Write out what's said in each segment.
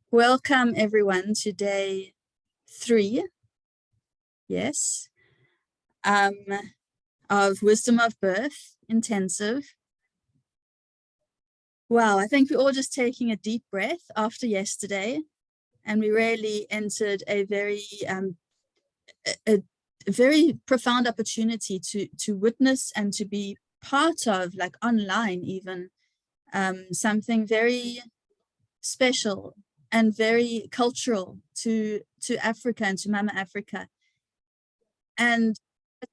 Welcome everyone to day 3, yes, of Wisdom of Birth Intensive. Wow, I think we're all just taking a deep breath after yesterday, and we really entered a very very profound opportunity to witness and to be part of, like online even, something very special and very cultural to Africa and to Mama Africa. And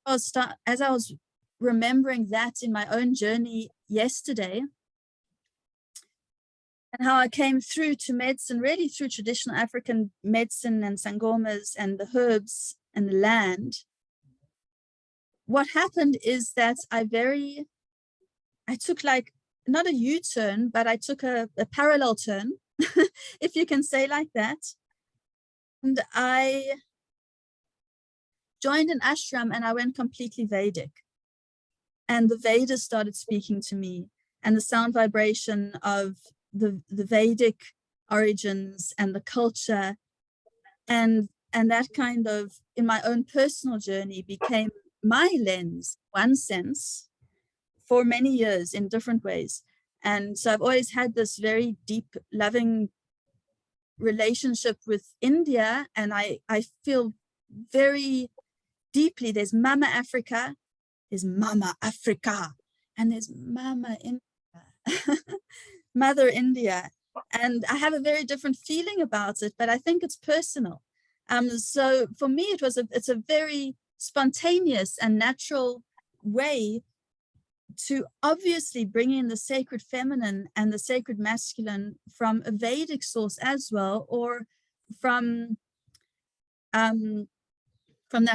as I was remembering that in my own journey yesterday, and how I came through to medicine, really through traditional African medicine and sangomas and the herbs and the land, what happened is that I took, like, not a U-turn, but I took a parallel turn, if you can say like that. And I joined an ashram and I went completely Vedic. And the Vedas started speaking to me, and the sound vibration of the Vedic origins and the culture, and that kind of, in my own personal journey, became my lens, one sense, for many years in different ways. And so I've always had this very deep, loving relationship with India, and I feel very deeply there's Mama Africa, there's Mama Africa, and there's Mama India, Mother India. And I have a very different feeling about it, but I think it's personal. So for me, it's a very spontaneous and natural way to obviously bring in the sacred feminine and the sacred masculine from a Vedic source as well, or from that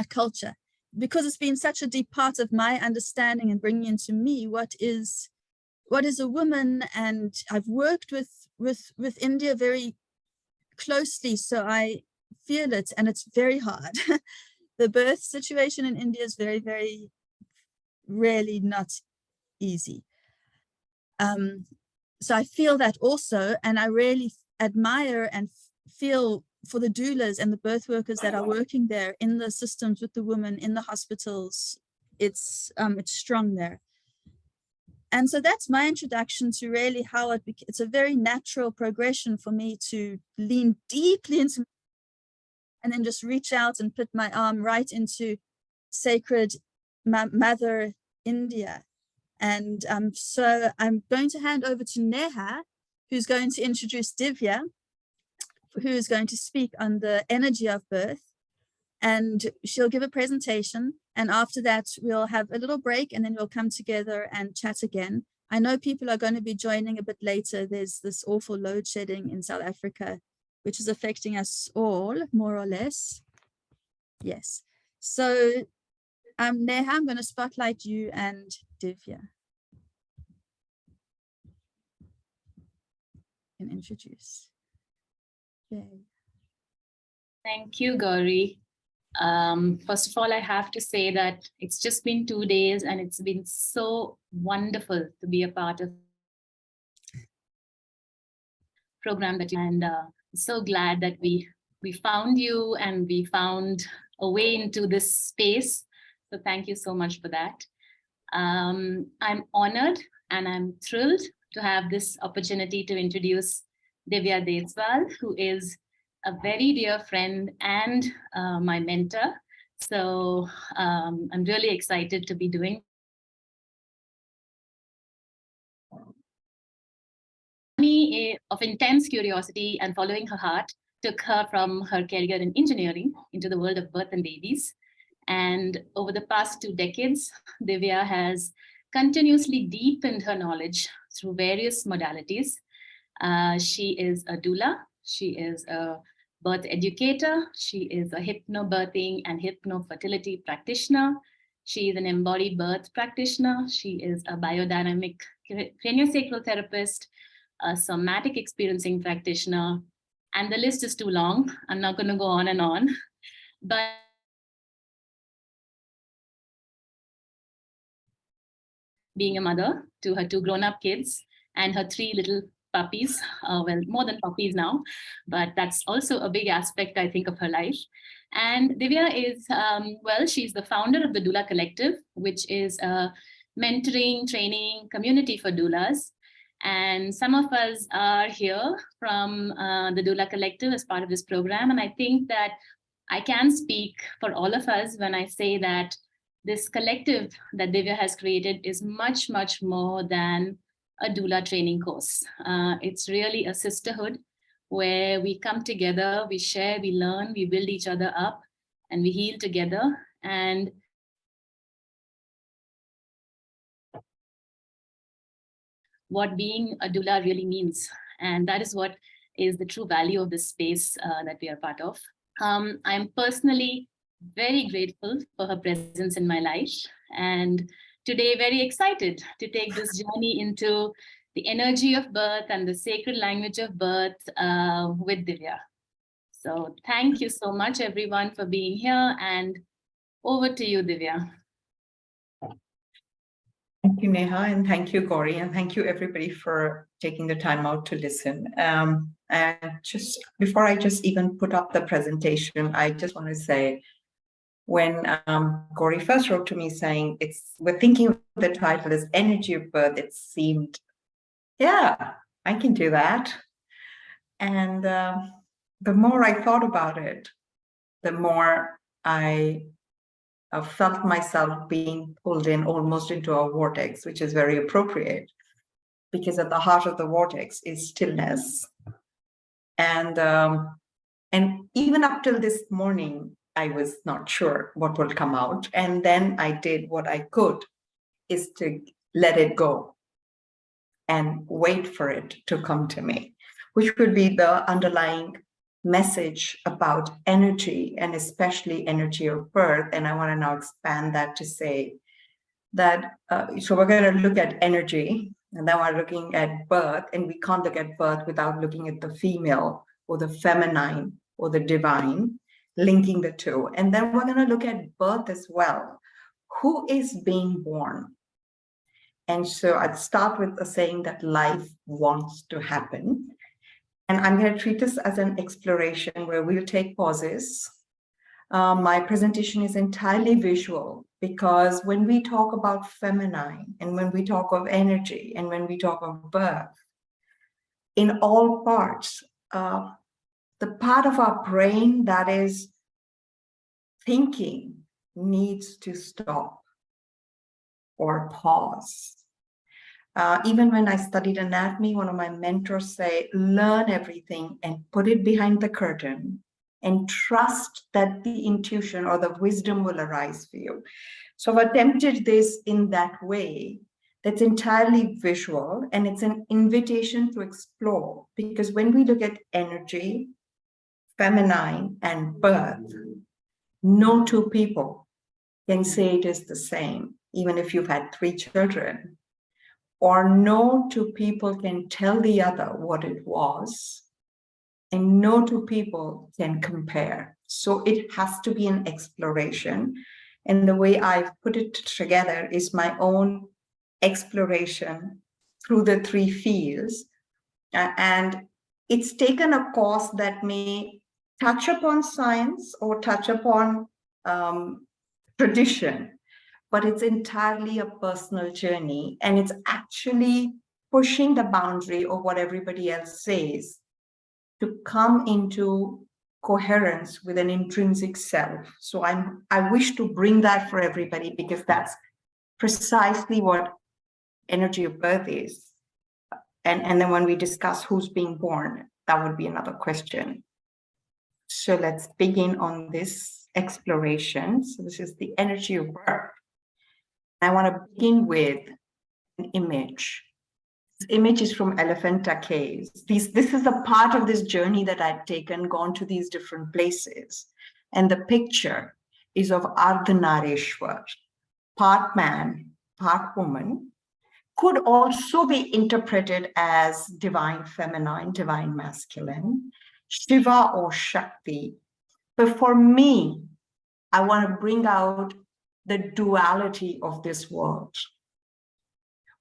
culture, because it's been such a deep part of my understanding and bringing into me what is a woman. And I've worked with India very closely, so I feel it, and it's very hard. The birth situation in India is very, very really not easy. So I feel that also, and I really admire and feel for the doulas and the birth workers that are working there in the systems with the women in the hospitals. It's strong there. And so that's my introduction to really how it's a very natural progression for me to lean deeply into, and then just reach out and put my arm right into sacred Mother India. And so I'm going to hand over to Neha, who's going to introduce Divya, who is going to speak on the energy of birth. And she'll give a presentation. And after that, we'll have a little break, and then we'll come together and chat again. I know people are going to be joining a bit later. There's this awful load shedding in South Africa, which is affecting us all, more or less. Yes. So Neha, I'm going to spotlight you and Divya. And introduce. Yay. Thank you, Gauri. First of all, I have to say that it's just been 2 days, and it's been so wonderful to be a part of the program that you, and so glad that we found you and we found a way into this space. So thank you so much for that. I'm honored and I'm thrilled to have this opportunity to introduce Divya Deswaal, who is a very dear friend and my mentor. So I'm really excited to be doing. Me of intense curiosity and following her heart took her from her career in engineering into the world of birth and babies. And over the past 2 decades, Divya has continuously deepened her knowledge through various modalities. She is a doula, she is a birth educator, she is a hypnobirthing and hypnofertility practitioner, she is an embodied birth practitioner, she is a biodynamic craniosacral therapist, a somatic experiencing practitioner, and the list is too long. I'm not going to go on and on, but being a mother to her 2 grown-up kids, and her 3 little puppies, well, more than puppies now, but that's also a big aspect, I think, of her life. And Divya is, well, she's the founder of the Doula Collective, which is a mentoring, training community for doulas. And some of us are here from the Doula Collective as part of this program. And I think that I can speak for all of us when I say that this collective that Divya has created is much, much more than a doula training course. It's really a sisterhood where we come together, we share, we learn, we build each other up, and we heal together. And what being a doula really means. And that is what is the true value of this space that we are part of. I'm personally very grateful for her presence in my life, and today very excited to take this journey into the energy of birth and the sacred language of birth with Divya. So thank you so much, everyone, for being here, and over to you, Divya. Thank you, Neha, and thank you, Gauri, and thank you, everybody, for taking the time out to listen. And just before I just even put up the presentation, I just want to say, when Gauri first wrote to me saying we're thinking of the title as Energy of Birth, it seemed, yeah, I can do that. And the more I thought about it, the more I felt myself being pulled in almost into a vortex, which is very appropriate, because at the heart of the vortex is stillness. And even up till this morning, I was not sure what will come out. And then I did what I could, is to let it go and wait for it to come to me, which would be the underlying message about energy, and especially energy of birth. And I want to now expand that to say that, so we're going to look at energy, and then we're looking at birth, and we can't look at birth without looking at the female or the feminine or the divine, linking the two. And then we're going to look at birth as well. Who is being born? And so I'd start with saying that life wants to happen. And I'm going to treat this as an exploration where we'll take pauses. My presentation is entirely visual, because when we talk about feminine, and when we talk of energy, and when we talk of birth, in all parts, the part of our brain that is thinking needs to stop or pause. Even when I studied anatomy, one of my mentors say, learn everything and put it behind the curtain and trust that the intuition or the wisdom will arise for you. So I've attempted this in that way that's entirely visual, and it's an invitation to explore, because when we look at energy, feminine, and birth, no two people can say it is the same, even if you've had 3 children. Or no two people can tell the other what it was, and no two people can compare. So it has to be an exploration. And the way I've put it together is my own exploration through the 3 fields. And it's taken a course that may touch upon science or touch upon tradition, but it's entirely a personal journey, and it's actually pushing the boundary of what everybody else says to come into coherence with an intrinsic self. So I wish to bring that for everybody, because that's precisely what energy of birth is. And then when we discuss who's being born, that would be another question. So let's begin on this exploration. So this is the energy of birth. I want to begin with an image. This image is from Elephanta Caves. This is a part of this journey that I've taken, gone to these different places. And the picture is of Ardhanareshwar, part man, part woman, could also be interpreted as divine feminine, divine masculine, Shiva or Shakti. But for me, I want to bring out the duality of this world.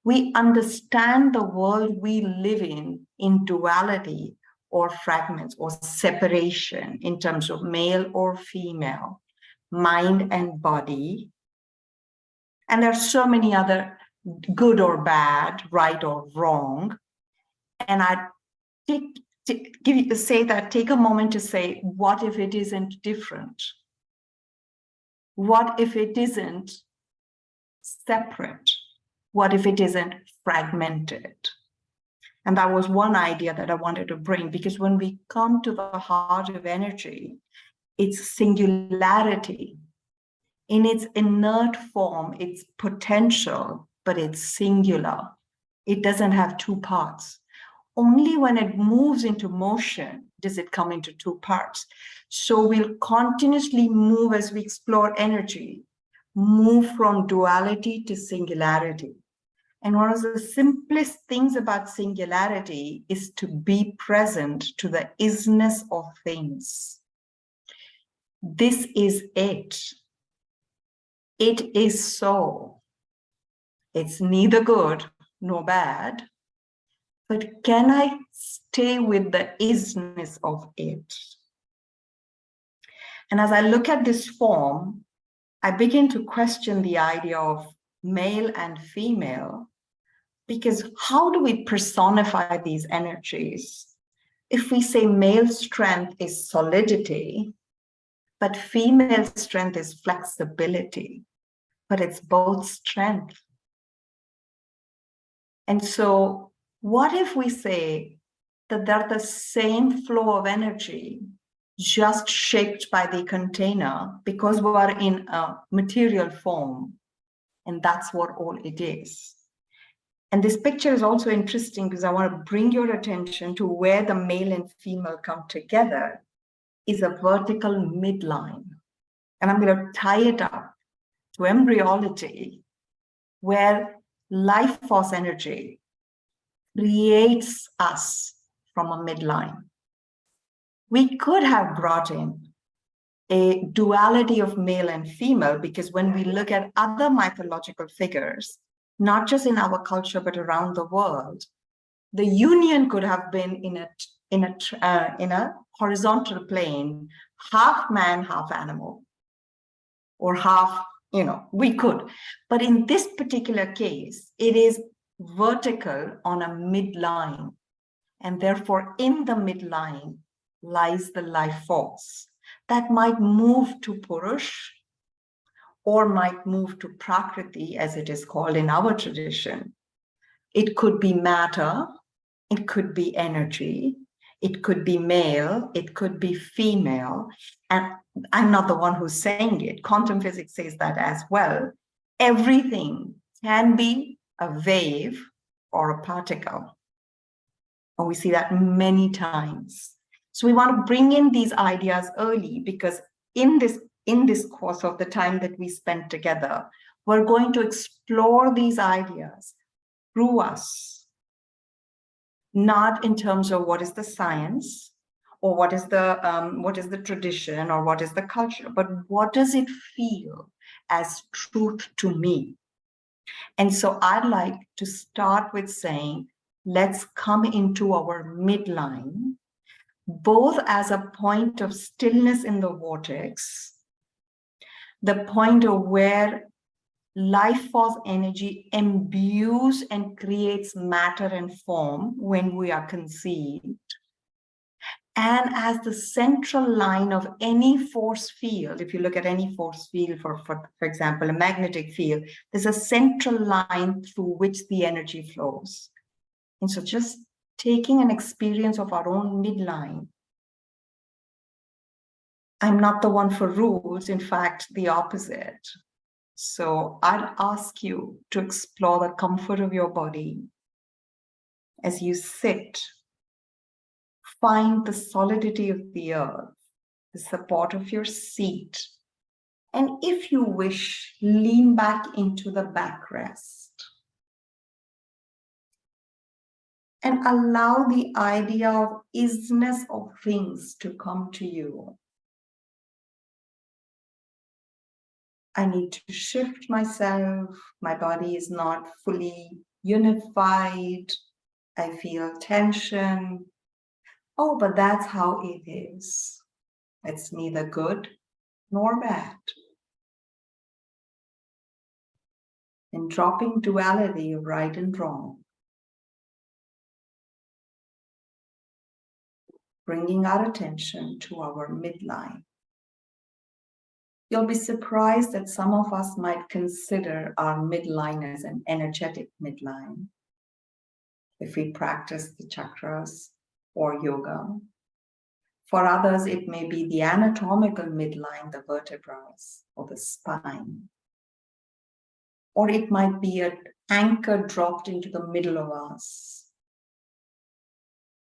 We understand the world we live in duality or fragments or separation in terms of male or female, mind and body. And there are so many other good or bad, right or wrong. And I take a moment to say, what if it isn't different? What if it isn't separate? What if it isn't fragmented? And that was one idea that I wanted to bring, because when we come to the heart of energy, it's singularity. In its inert form, it's potential, but it's singular. It doesn't have two parts. Only when it moves into motion does it come into two parts. So we'll continuously move as we explore energy, move from duality to singularity. And one of the simplest things about singularity is to be present to the isness of things. This is it. It is so. It's neither good nor bad. But can I stay with the isness of it? And as I look at this form, I begin to question the idea of male and female, because how do we personify these energies? If we say male strength is solidity, but female strength is flexibility, but it's both strength. And so what if we say that they're the same flow of energy, just shaped by the container, because we're in a material form, and that's what all it is. And this picture is also interesting because I want to bring your attention to where the male and female come together is a vertical midline. And I'm going to tie it up to embryology, where life force energy creates us from a midline. We could have brought in a duality of male and female, because when we look at other mythological figures, not just in our culture, but around the world, the union could have been in a horizontal plane, half man, half animal, or half, we could. But in this particular case, it is vertical on a midline. And therefore, in the midline lies the life force that might move to Purush or might move to Prakriti, as it is called in our tradition. It could be matter, it could be energy, it could be male, it could be female. And I'm not the one who's saying it. Quantum physics says that as well. Everything can be a wave or a particle. And we see that many times. So we want to bring in these ideas early, because in this course of the time that we spent together, we're going to explore these ideas through us, not in terms of what is the science or what is the tradition or what is the culture, but what does it feel as truth to me? And so I'd like to start with saying, let's come into our midline, both as a point of stillness in the vortex, the point of where life force energy imbues and creates matter and form when we are conceived, and as the central line of any force field. If you look at any force field, for example, a magnetic field, there's a central line through which the energy flows. And so just taking an experience of our own midline. I'm not the one for rules, in fact, the opposite. So I'd ask you to explore the comfort of your body as you sit. Find the solidity of the earth, the support of your seat. And if you wish, lean back into the backrest. And allow the idea of isness of things to come to you. I need to shift myself. My body is not fully unified. I feel tension. Oh, but that's how it is. It's neither good nor bad. And dropping duality of right and wrong, bringing our attention to our midline. You'll be surprised that some of us might consider our midline as an energetic midline if we practice the chakras or yoga. For others, it may be the anatomical midline, the vertebrae or the spine. Or it might be an anchor dropped into the middle of us.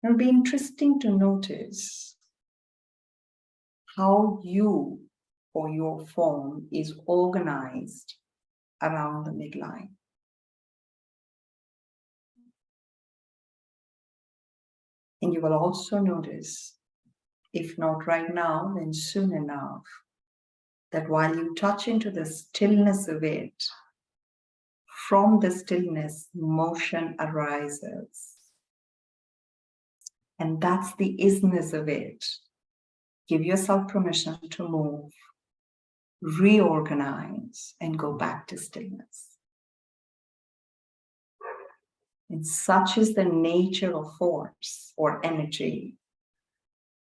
It'll be interesting to notice how you or your form is organized around the midline. And you will also notice, if not right now, then soon enough, that while you touch into the stillness of it, from the stillness, motion arises. And that's the isness of it. Give yourself permission to move, reorganize, and go back to stillness. And such is the nature of force or energy,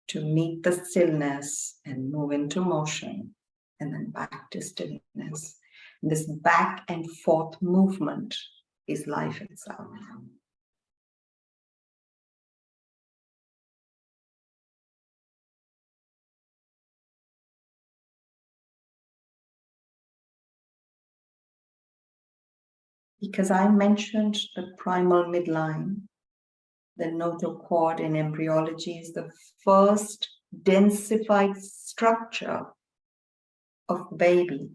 to meet the stillness and move into motion, and then back to stillness. And this back and forth movement is life itself. Because I mentioned the primal midline, the notochord in embryology is the first densified structure of the baby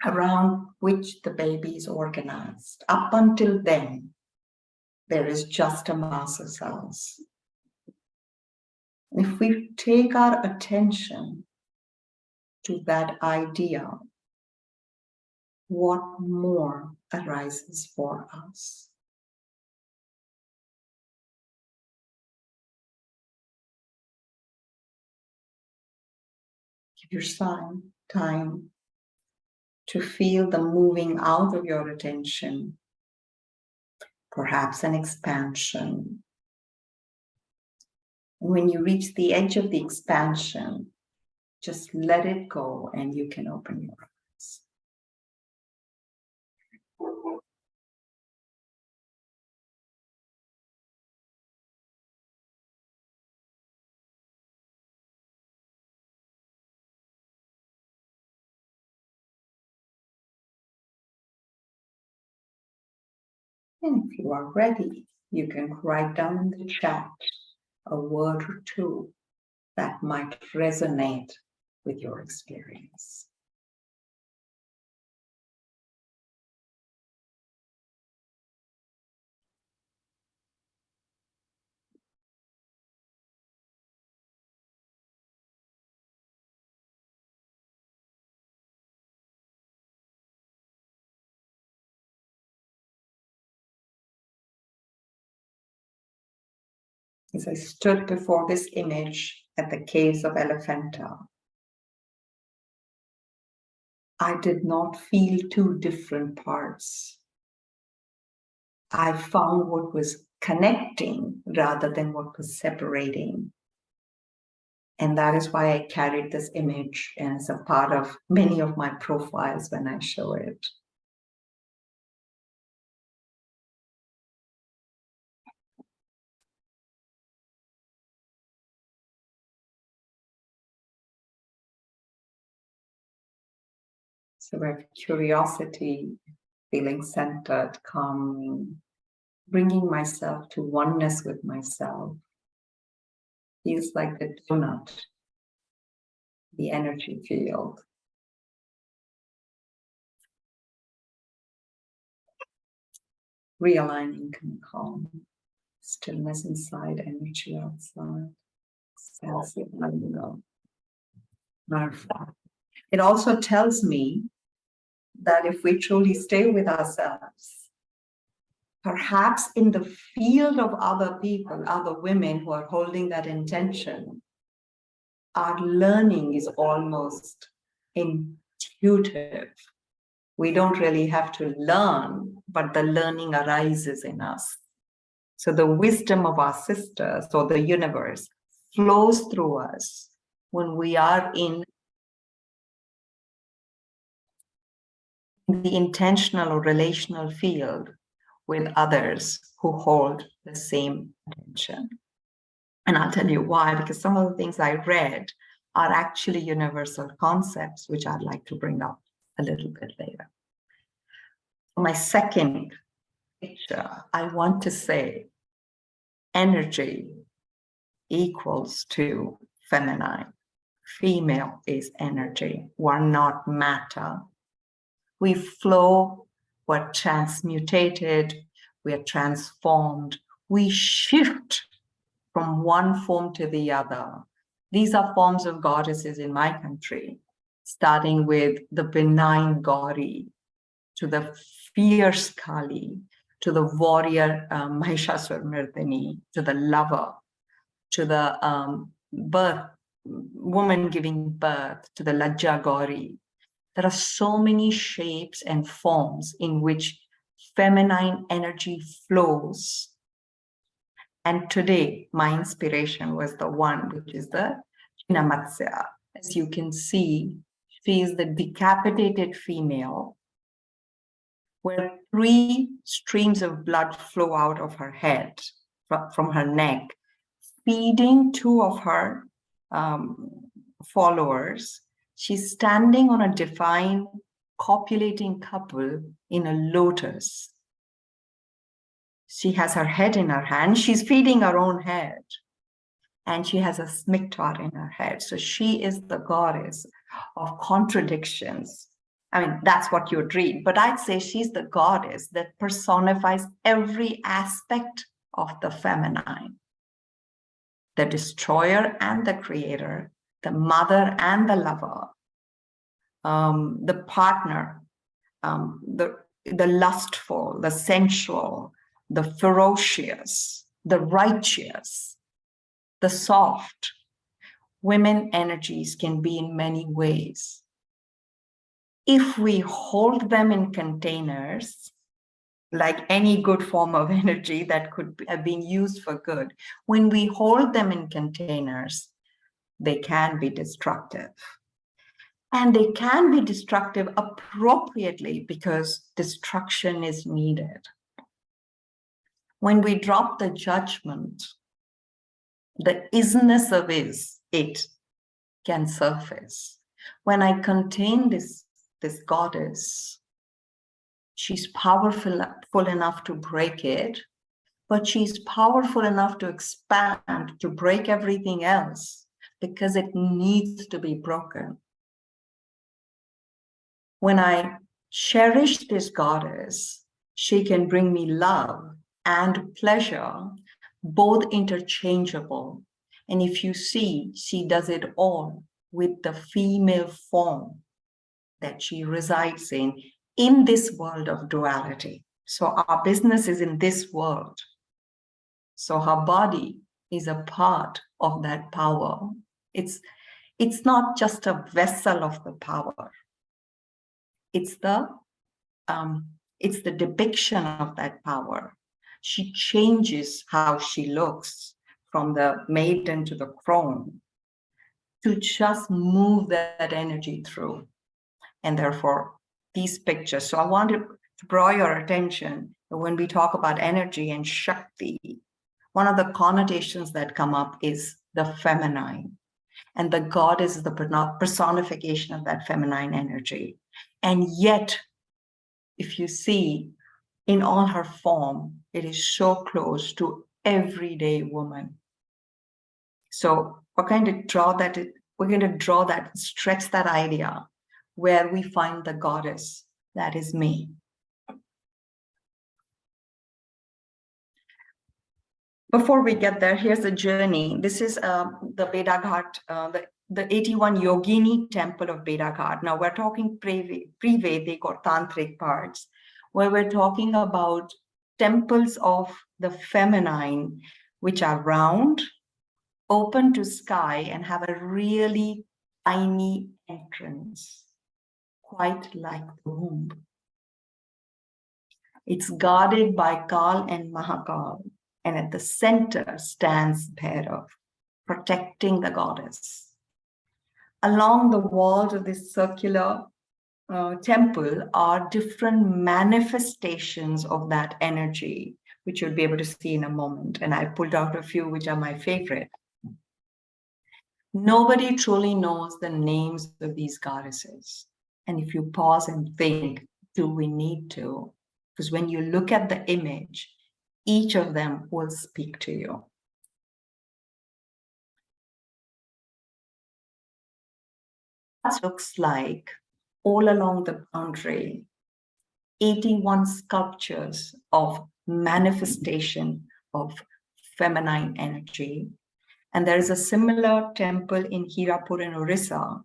around which the baby is organized. Up until then, there is just a mass of cells. If we take our attention to that idea, what more arises for us? Give yourself time to feel the moving out of your attention, perhaps an expansion. And when you reach the edge of the expansion, just let it go and you can open your eyes. And if you are ready, you can write down in the chat a word or two that might resonate with your experience. As I stood before this image at the caves of Elephanta, I did not feel two different parts. I found what was connecting rather than what was separating. And that is why I carried this image as a part of many of my profiles when I show it. So we have curiosity, feeling centered, calming, bringing myself to oneness with myself. Feels like the donut, the energy field. Realigning can calm. Stillness inside, energy outside. Expansive, letting go. Perfect. It also tells me that if we truly stay with ourselves, perhaps in the field of other people, other women who are holding that intention, our learning is almost intuitive. We don't really have to learn, but the learning arises in us. So the wisdom of our sisters or the universe flows through us when we are in the intentional or relational field with others who hold the same intention. And I'll tell you why, because some of the things I read are actually universal concepts, which I'd like to bring up a little bit later. My second picture, I want to say energy equals to feminine. Female is energy. We're not matter. We flow, we're transmutated, we're transformed. We shift from one form to the other. These are forms of goddesses in my country, starting with the benign Gauri, to the fierce Kali, to the warrior Mahishasura-mardini, to the lover, to the woman giving birth, to the Lajja Gauri. There are so many shapes and forms in which feminine energy flows. And today, my inspiration was the one, which is the Chinamatsya. As you can see, she is the decapitated female, where 3 streams of blood flow out of her head, from her neck, feeding 2 of her followers. She's standing on a divine copulating couple in a lotus. She has her head in her hand. She's feeding her own head. And she has a smiktar in her head. So she is the goddess of contradictions. I mean, that's what you'd read. But I'd say she's the goddess that personifies every aspect of the feminine. The destroyer and the creator, the mother and the lover, the partner, the lustful, the sensual, the ferocious, the righteous, the soft. Women energies can be in many ways. If we hold them in containers, like any good form of energy that could have been used for good, when we hold them in containers, they can be destructive. And they can be destructive appropriately because destruction is needed. When we drop the judgment, the isness of it can surface. When I contain this goddess, she's powerful enough to break it, but she's powerful enough to expand, to break everything else, because it needs to be broken. When I cherish this goddess, she can bring me love and pleasure, both interchangeable. And if you see, she does it all with the female form that she resides in this world of duality. So our business is in this world. So her body is a part of that power. It's not just a vessel of the power. It's the depiction of that power. She changes how she looks from the maiden to the crone to just move that energy through. And therefore, these pictures. So I wanted to draw your attention that when we talk about energy and Shakti, one of the connotations that come up is the feminine. And the goddess is the personification of that feminine energy. And yet, if you see, in all her form, it is so close to everyday woman. So we're going to draw that, stretch that idea, where we find the goddess, that is me. Before we get there, here's a journey. This is the Vedaghat, the 81 Yogini temple of Vedaghat. Now we're talking pre-Vedic or Tantric parts, where we're talking about temples of the feminine, which are round, open to sky, and have a really tiny entrance, quite like the womb. It's guarded by Kal and Mahakal, and at the center stands Bhairav, protecting the goddess. Along the walls of this circular temple are different manifestations of that energy, which you'll be able to see in a moment. And I pulled out a few which are my favorite. Nobody truly knows the names of these goddesses. And if you pause and think, do we need to? Because when you look at the image, each of them will speak to you. That looks like all along the boundary, 81 sculptures of manifestation of feminine energy. And there is a similar temple in Hirapur in Orissa,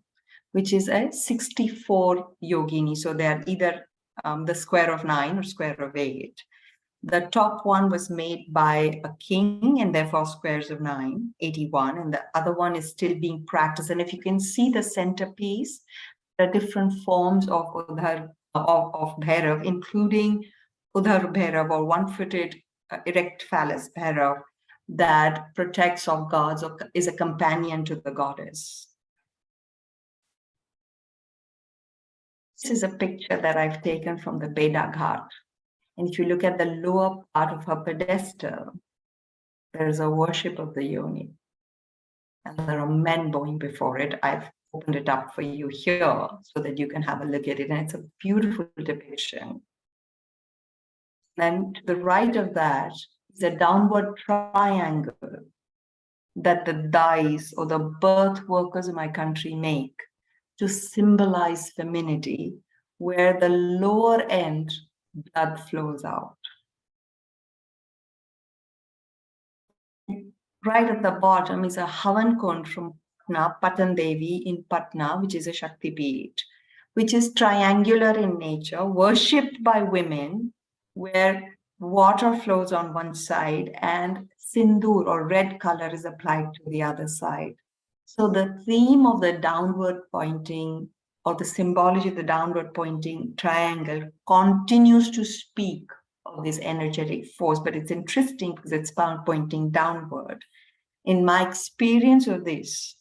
which is a 64 yogini. So they are either the square of 9 or square of 8. The top one was made by a king and therefore squares of 9, 81, and the other one is still being practiced. And if you can see the centerpiece, there are different forms of Bhairav, including Udhar Bhairav, or one-footed erect phallus Bhairav, that protects or guards or is a companion to the goddess. This is a picture that I've taken from the Beda Ghat. And if you look at the lower part of her pedestal, there is a worship of the yoni. And there are men bowing before it. I've opened it up for you here so that you can have a look at it. And it's a beautiful depiction. And to the right of that is a downward triangle that the dais or the birth workers in my country make to symbolize femininity, where the lower end blood flows out. Right at the bottom is a Havan Kund from Patna, Patan Devi in Patna, which is a Shakti Peeth, which is triangular in nature, worshipped by women, where water flows on one side and sindoor or red color is applied to the other side. So the theme of the downward pointing or the symbology of the downward pointing triangle continues to speak of this energetic force, but it's interesting because it's pointing downward. In my experience of this,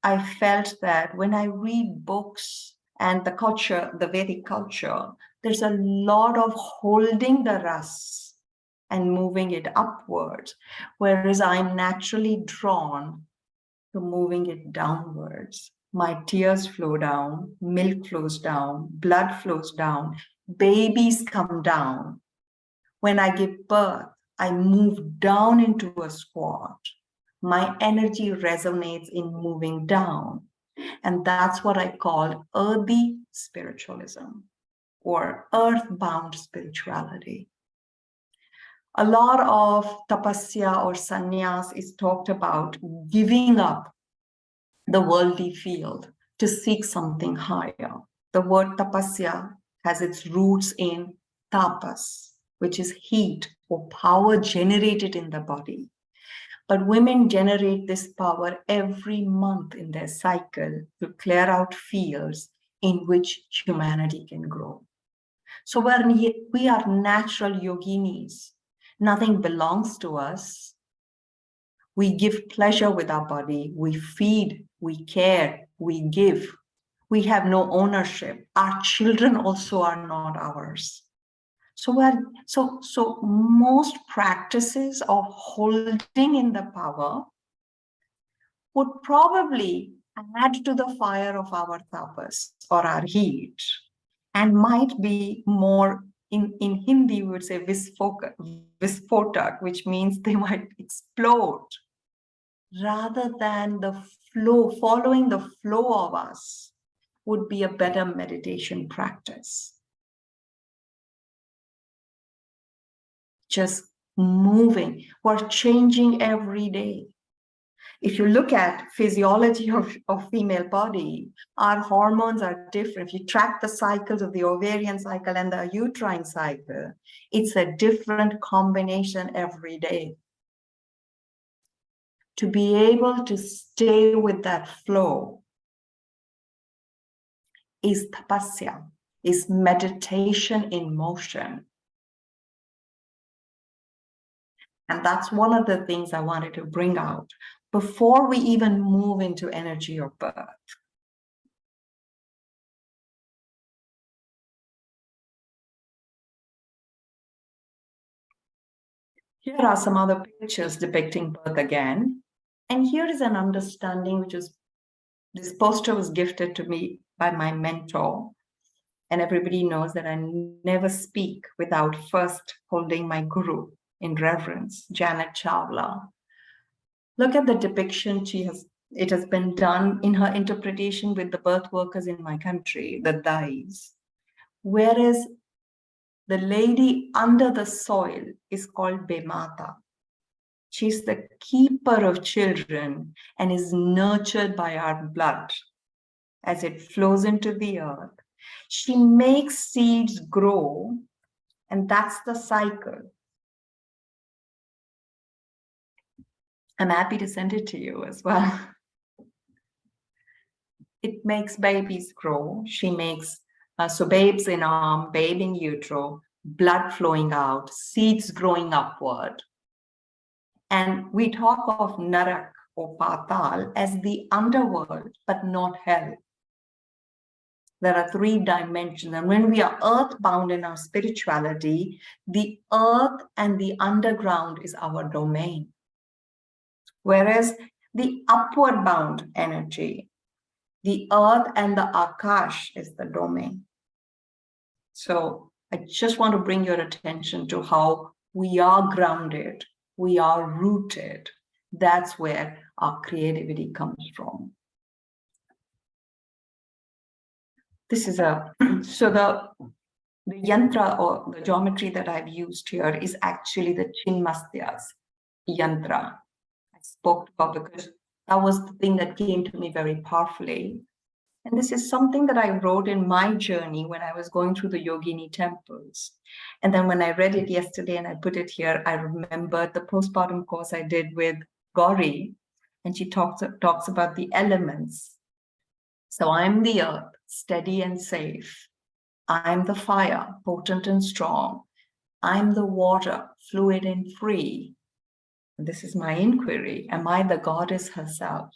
I felt that when I read books and the culture, the Vedic culture, there's a lot of holding the ras and moving it upwards, whereas I'm naturally drawn to moving it downwards. My tears flow down, milk flows down, blood flows down, babies come down. When I give birth, I move down into a squat. My energy resonates in moving down. And that's what I call earthy spiritualism or earthbound spirituality. A lot of tapasya or sannyas is talked about giving up the worldly field to seek something higher. The word tapasya has its roots in tapas, which is heat or power generated in the body. But women generate this power every month in their cycle to clear out fields in which humanity can grow. So we are natural yoginis. Nothing belongs to us. We give pleasure with our body. We feed, we care, we give. We have no ownership. Our children also are not ours. So most practices of holding in the power would probably add to the fire of our tapas or our heat, and might be more, in Hindi we would say visfotak, which means they might explode, rather than the flow, following the flow of us would be a better meditation practice. Just moving, we're changing every day. If you look at physiology of female body, our hormones are different. If you track the cycles of the ovarian cycle and the uterine cycle, it's a different combination every day. To be able to stay with that flow is tapasya, is meditation in motion. And that's one of the things I wanted to bring out before we even move into energy of birth. Here are some other pictures depicting birth again. And here is an understanding, which is, this poster was gifted to me by my mentor. And everybody knows that I never speak without first holding my guru in reverence, Janet Chawla. Look at the depiction it has been done in her interpretation with the birth workers in my country, the Dais. Whereas the lady under the soil is called Bemata. She's the keeper of children and is nurtured by our blood as it flows into the earth. She makes seeds grow, and that's the cycle. I'm happy to send it to you as well. It makes babies grow. She makes, so babes in arm, babe in utero, blood flowing out, seeds growing upward. And we talk of Narak or Patal as the underworld, but not hell. There are 3 dimensions. And when we are earthbound in our spirituality, the earth and the underground is our domain. Whereas the upward bound energy, the earth and the Akash is the domain. So I just want to bring your attention to how we are grounded, we are rooted. That's where our creativity comes from. This is so the yantra or the geometry that I've used here is actually the Chinmastya's yantra. I spoke about because that was the thing that came to me very powerfully. And this is something that I wrote in my journey when I was going through the yogini temples. And then when I read it yesterday and I put it here, I remembered the postpartum course I did with Gauri, and she talks about the elements. So I'm the earth, steady and safe. I'm the fire, potent and strong. I'm the water, fluid and free. And this is my inquiry. Am I the goddess herself?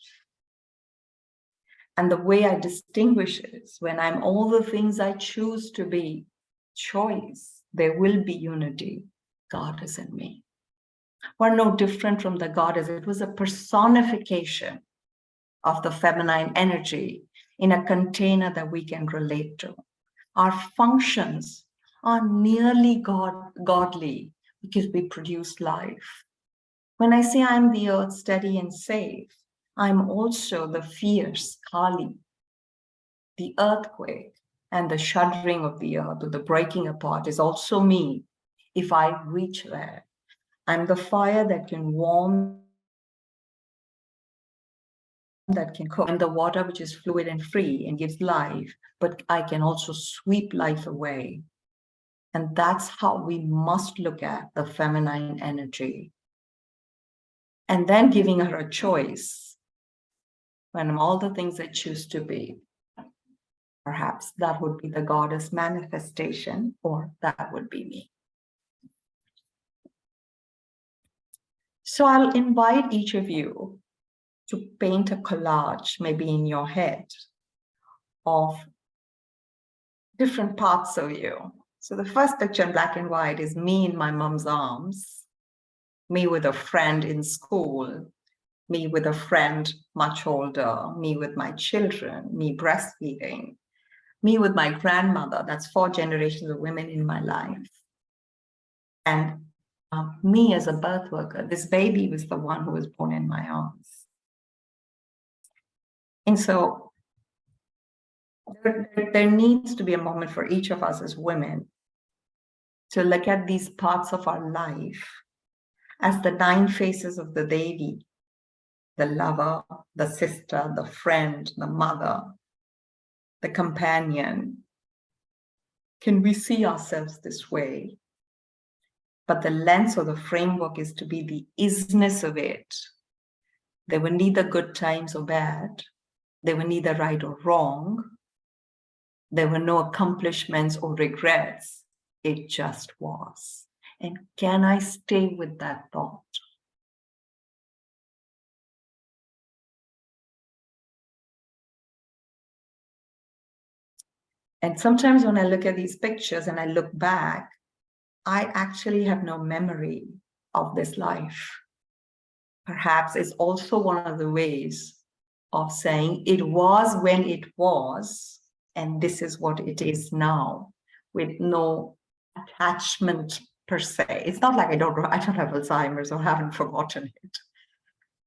And the way I distinguish is when I'm all the things I choose to be, choice, there will be unity, goddess and me. We're no different from the goddess. It was a personification of the feminine energy in a container that we can relate to. Our functions are nearly godly because we produce life. When I say I'm the earth, steady and safe, I'm also the fierce Kali, the earthquake and the shuddering of the earth, or the breaking apart is also me if I reach there. I'm the fire that can warm, that can cook, and the water which is fluid and free and gives life, but I can also sweep life away. And that's how we must look at the feminine energy. And then giving her a choice. When I'm all the things I choose to be, perhaps that would be the goddess manifestation, or that would be me. So I'll invite each of you to paint a collage, maybe in your head, of different parts of you. So the first picture in black and white is me in my mom's arms, me with a friend in school, me with a friend much older, me with my children, me breastfeeding, me with my grandmother. That's 4 generations of women in my life. And me as a birth worker. This baby was the one who was born in my arms. And so there needs to be a moment for each of us as women to look at these parts of our life as the 9 faces of the Devi. the lover, the sister, the friend, the mother, the companion. Can we see ourselves this way? But the lens or the framework is to be the isness of it. There were neither good times or bad. There were neither right or wrong. There were no accomplishments or regrets. It just was. And can I stay with that thought? And sometimes when I look at these pictures and I look back, I actually have no memory of this life. Perhaps it's also one of the ways of saying it was when it was, and this is what it is now, with no attachment per se. It's not like I don't have Alzheimer's or haven't forgotten it.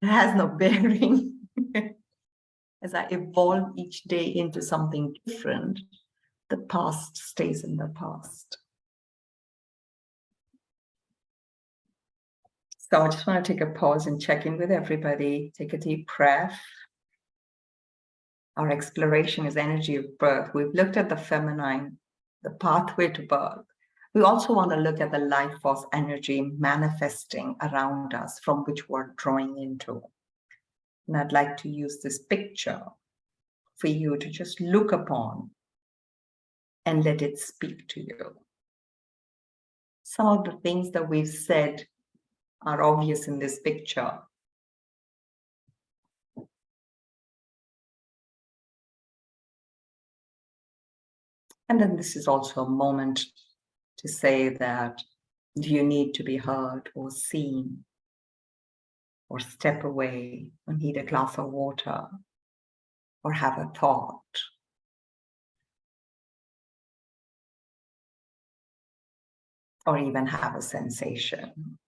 It has no bearing. As I evolve each day into something different, the past stays in the past. So I just want to take a pause and check in with everybody. Take a deep breath. Our exploration is energy of birth. We've looked at the feminine, the pathway to birth. We also want to look at the life force energy manifesting around us from which we're drawing into. And I'd like to use this picture for you to just look upon and let it speak to you. Some of the things that we've said are obvious in this picture. And then this is also a moment to say that, do you need to be heard or seen, or step away, or need a glass of water, or have a thought? Or even have a sensation.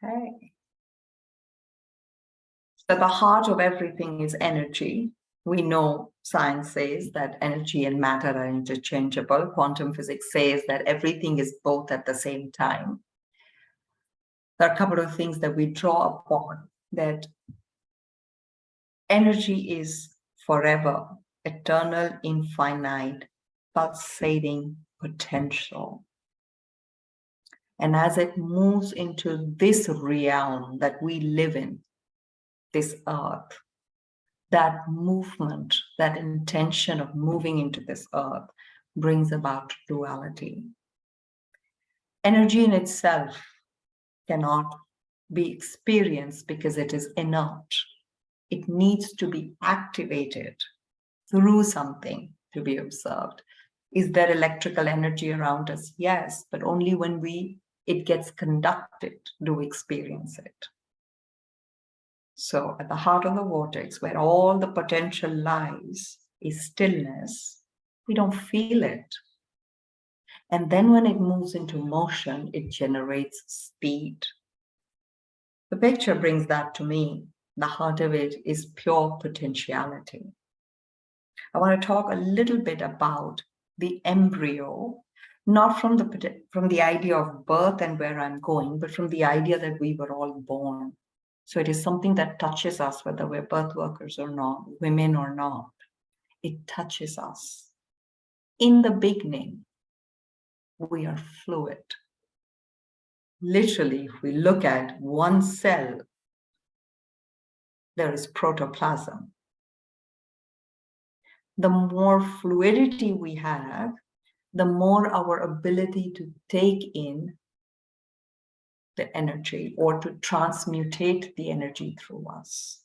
Okay. So the heart of everything is energy. We know science says that energy and matter are interchangeable. Quantum physics says that everything is both at the same time. There are a couple of things that we draw upon, that energy is forever, eternal, infinite, pulsating potential. And as it moves into this realm that we live in, this earth, that movement, that intention of moving into this earth brings about duality. Energy in itself cannot be experienced because it is inert. It needs to be activated through something to be observed. Is there electrical energy around us? Yes, but only when it gets conducted do we experience it. So at the heart of the vortex, where all the potential lies, is stillness. We don't feel it. And then when it moves into motion, it generates speed. The picture brings that to me. The heart of it is pure potentiality. I want to talk a little bit about the embryo, not from the idea of birth and where I'm going, but from the idea that we were all born. So it is something that touches us, whether we're birth workers or not, women or not. It touches us. In the beginning, we are fluid. Literally, if we look at one cell, there is protoplasm. The more fluidity we have, the more our ability to take in the energy or to transmutate the energy through us.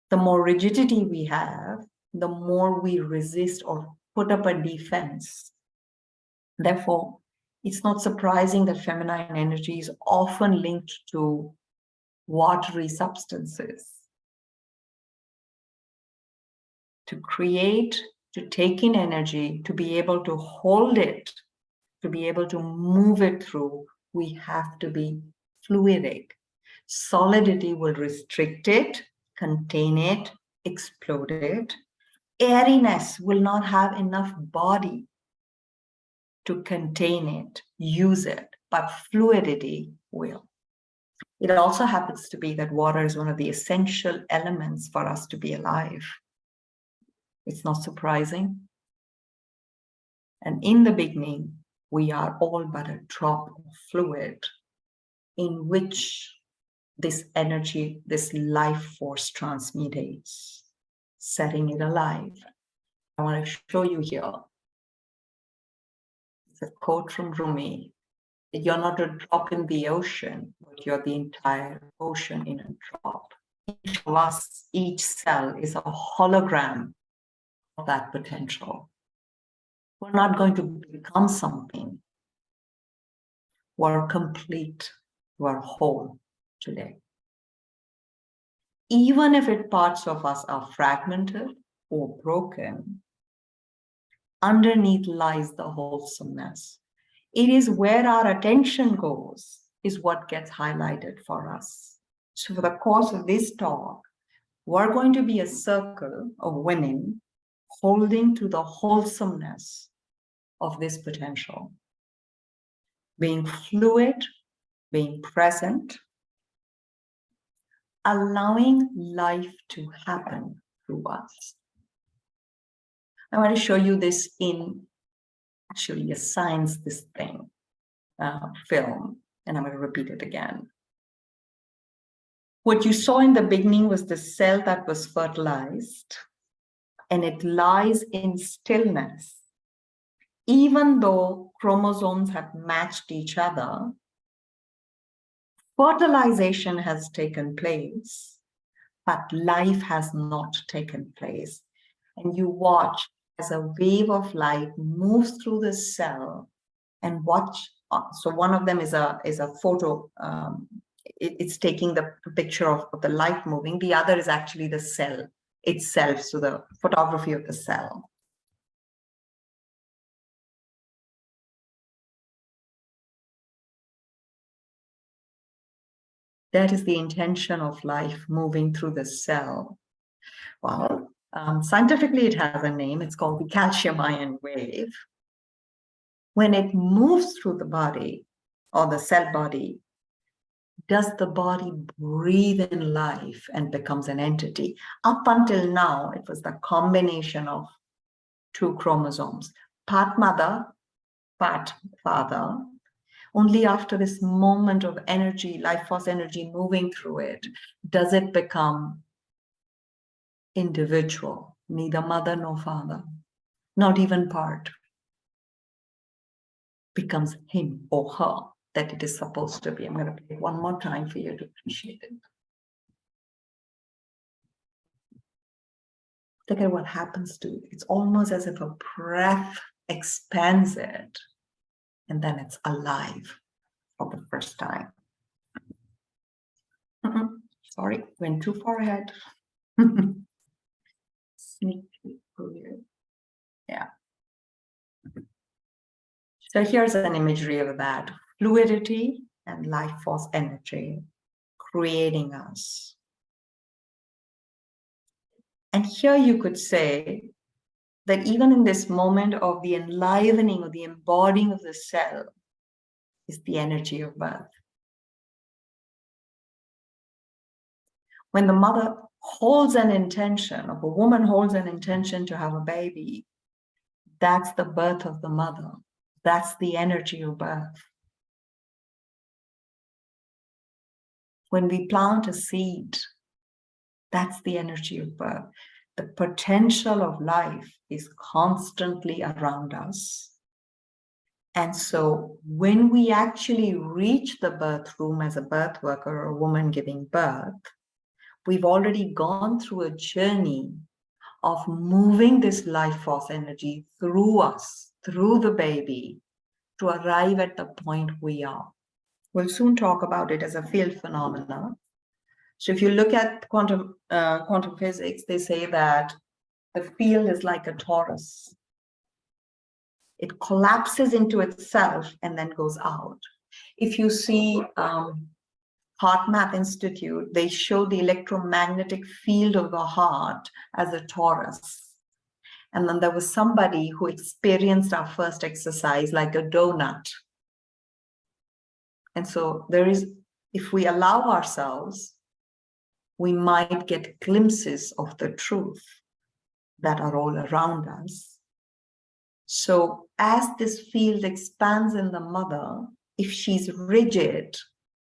The more rigidity we have, the more we resist or put up a defense. Therefore, it's not surprising that feminine energy is often linked to watery substances. To create to take in energy, to be able to hold it, to be able to move it through, we have to be fluidic. Solidity will restrict it, contain it, explode it. Airiness will not have enough body to contain it, use it, but fluidity will. It also happens to be that water is one of the essential elements for us to be alive. It's not surprising. And in the beginning, we are all but a drop of fluid in which this energy, this life force transmutates, setting it alive. I want to show you here. It's a quote from Rumi. You're not a drop in the ocean, but you're the entire ocean in a drop. Each of us, each cell is a hologram of that potential. We're not going to become something. We're complete, we're whole today. Even if parts of us are fragmented or broken, underneath lies the wholesomeness. It is where our attention goes, is what gets highlighted for us. So for the course of this talk, we're going to be a circle of women holding to the wholesomeness of this potential. Being fluid, being present, allowing life to happen through us. I want to show you this in actually a science this thing film, and I'm going to repeat it again. What you saw in the beginning was the cell that was fertilized, and it lies in stillness. Even though chromosomes have matched each other, fertilization has taken place, but life has not taken place. And you watch as a wave of light moves through the cell, and watch. So one of them is a photo. It's taking the picture of the light moving. The other is actually the cell itself. So the photography of the cell. That is the intention of life moving through the cell. Well, scientifically, it has a name. It's called the calcium ion wave. When it moves through the body or the cell body, does the body breathe in life and becomes an entity? Up until now, it was the combination of two chromosomes, part mother, part father. Only after this moment of energy, life force energy moving through it, does it become individual, neither mother nor father, not even part. Becomes him or her that it is supposed to be. I'm going to play it one more time for you to appreciate it. Look at what happens to it. It's almost as if a breath expands it, and then it's alive for the first time. Sorry, went too far ahead. Sneak through here. Yeah. So here's an imagery of that. Fluidity and life force energy creating us. And here you could say that even in this moment of the enlivening or the embodying of the cell is the energy of birth. When the mother holds an intention, or a woman holds an intention to have a baby, that's the birth of the mother. That's the energy of birth. When we plant a seed, that's the energy of birth. The potential of life is constantly around us. And so when we actually reach the birth room as a birth worker or a woman giving birth, we've already gone through a journey of moving this life force energy through us, through the baby, to arrive at the point we are. We'll soon talk about it as a field phenomena. So if you look at quantum physics, they say that the field is like a torus. It collapses into itself and then goes out. If you see Heart Math Institute, they show the electromagnetic field of the heart as a torus. And then there was somebody who experienced our first exercise like a donut. And so there is, if we allow ourselves, we might get glimpses of the truth that are all around us. So as this field expands in the mother, if she's rigid,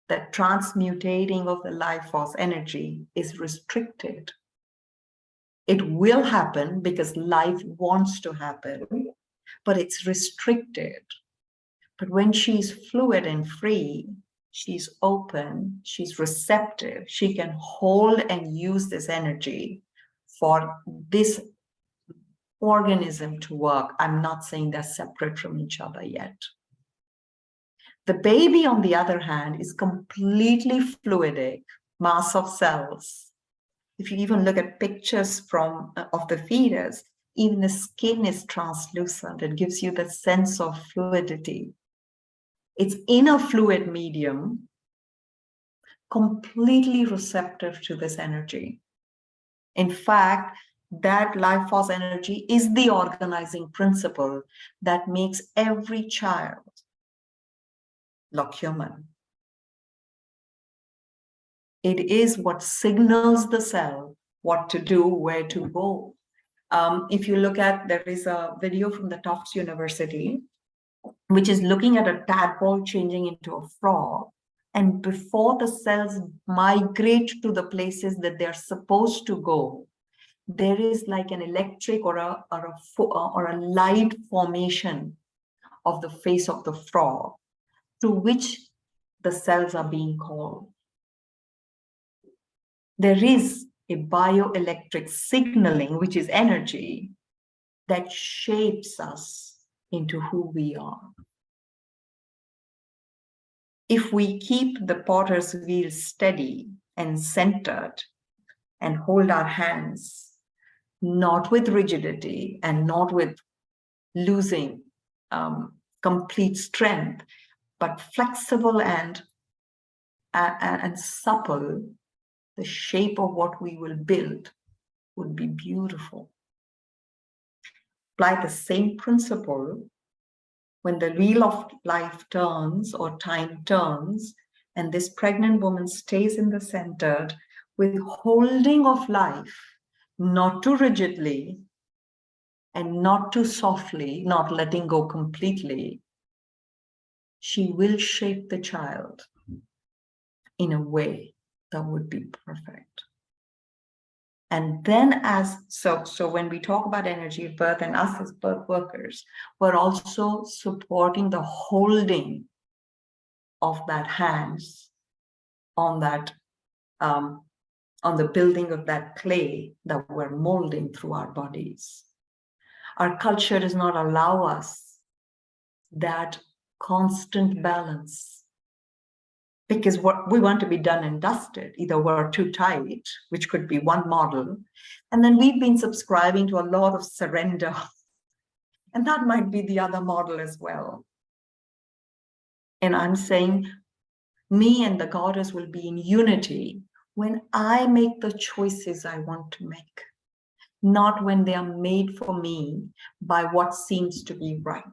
that transmutating of the life force energy is restricted. It will happen because life wants to happen, but it's restricted. But when she's fluid and free, she's open, she's receptive, she can hold and use this energy for this organism to work. I'm not saying they're separate from each other yet. The baby, on the other hand, is completely fluidic, mass of cells. If you even look at pictures of the fetus, even the skin is translucent. It gives you the sense of fluidity. It's in a fluid medium, completely receptive to this energy. In fact, that life force energy is the organizing principle that makes every child look human. It is what signals the cell what to do, where to go. If you look at, there is a video from the Tufts University, which is looking at a tadpole changing into a frog. And before the cells migrate to the places that they're supposed to go, there is like an electric or a light formation of the face of the frog, to which the cells are being called. There is a bioelectric signaling, which is energy, that shapes us into who we are. If we keep the potter's wheel steady and centered and hold our hands, not with rigidity and not with losing complete strength, but flexible and supple, the shape of what we will build would be beautiful. Apply the same principle when the wheel of life turns or time turns, and this pregnant woman stays in the center with holding of life, not too rigidly and not too softly, not letting go completely. She will shape the child in a way that would be perfect. And then so when we talk about energy of birth and us as birth workers, we're also supporting the holding of that hands on that, on the building of that clay that we're molding through our bodies. Our culture does not allow us that constant balance, because we want to be done and dusted. Either we're too tight, which could be one model, and then we've been subscribing to a lot of surrender, and that might be the other model as well. And I'm saying me and the goddess will be in unity when I make the choices I want to make, not when they are made for me by what seems to be right.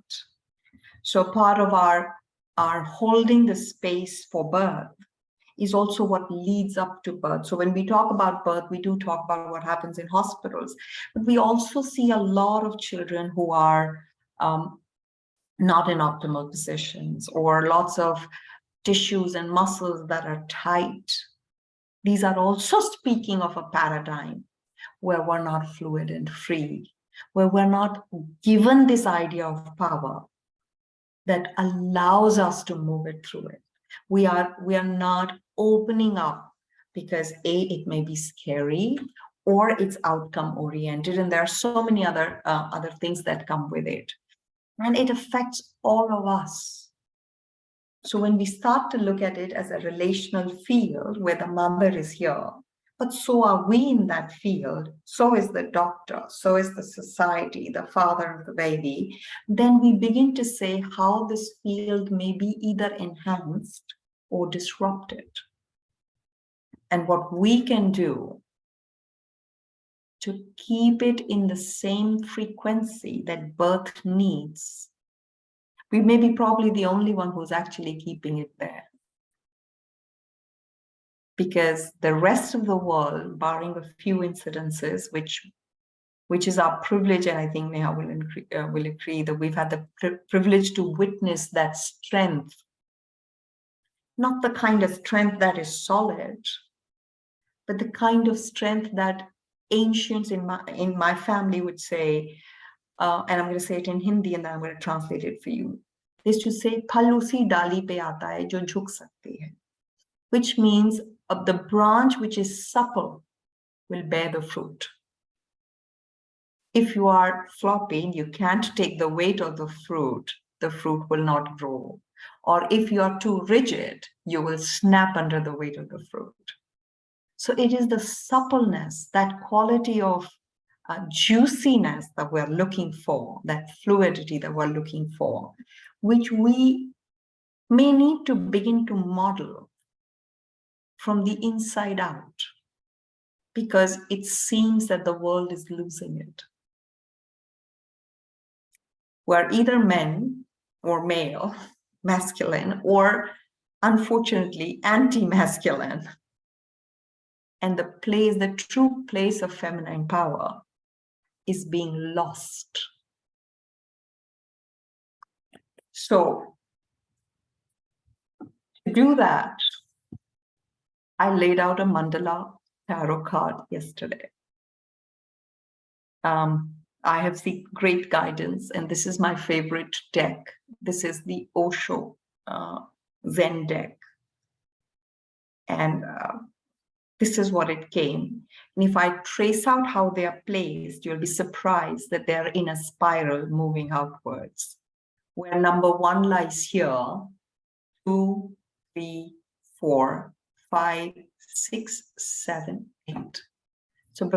So part of our holding the space for birth is also what leads up to birth. So when we talk about birth, we do talk about what happens in hospitals, but we also see a lot of children who are not in optimal positions, or lots of tissues and muscles that are tight. These are also speaking of a paradigm where we're not fluid and free, where we're not given this idea of power that allows us to move it through it. We are not opening up because it may be scary or it's outcome oriented, and there are so many other things that come with it, and it affects all of us. So when we start to look at it as a relational field where the mother is here, but so are we in that field, so is the doctor, so is the society, the father of the baby, then we begin to say how this field may be either enhanced or disrupted. And what we can do to keep it in the same frequency that birth needs. We may be probably the only one who's actually keeping it there. Because the rest of the world, barring a few incidences, which is our privilege, and I think Neha will agree that we've had the privilege to witness that strength, not the kind of strength that is solid, but the kind of strength that ancients in my family would say, and I'm going to say it in Hindi and then I'm going to translate it for you. They used to say, "Phal usi dali pe aata hai jo jhuk sakti hai," which means of the branch which is supple will bear the fruit. If you are floppy and you can't take the weight of the fruit will not grow. Or if you are too rigid, you will snap under the weight of the fruit. So it is the suppleness, that quality of juiciness that we're looking for, that fluidity that we're looking for, which we may need to begin to model from the inside out, because it seems that the world is losing it. We're either men or male, masculine, or unfortunately anti-masculine. And the true place of feminine power is being lost. So to do that, I laid out a mandala tarot card yesterday. I have seen great guidance, and this is my favorite deck. This is the Osho Zen deck. And this is what it came. And if I trace out how they are placed, you'll be surprised that they're in a spiral moving outwards, where number 1 lies here, 2, 3, 4, 5, 6, 7, 8. So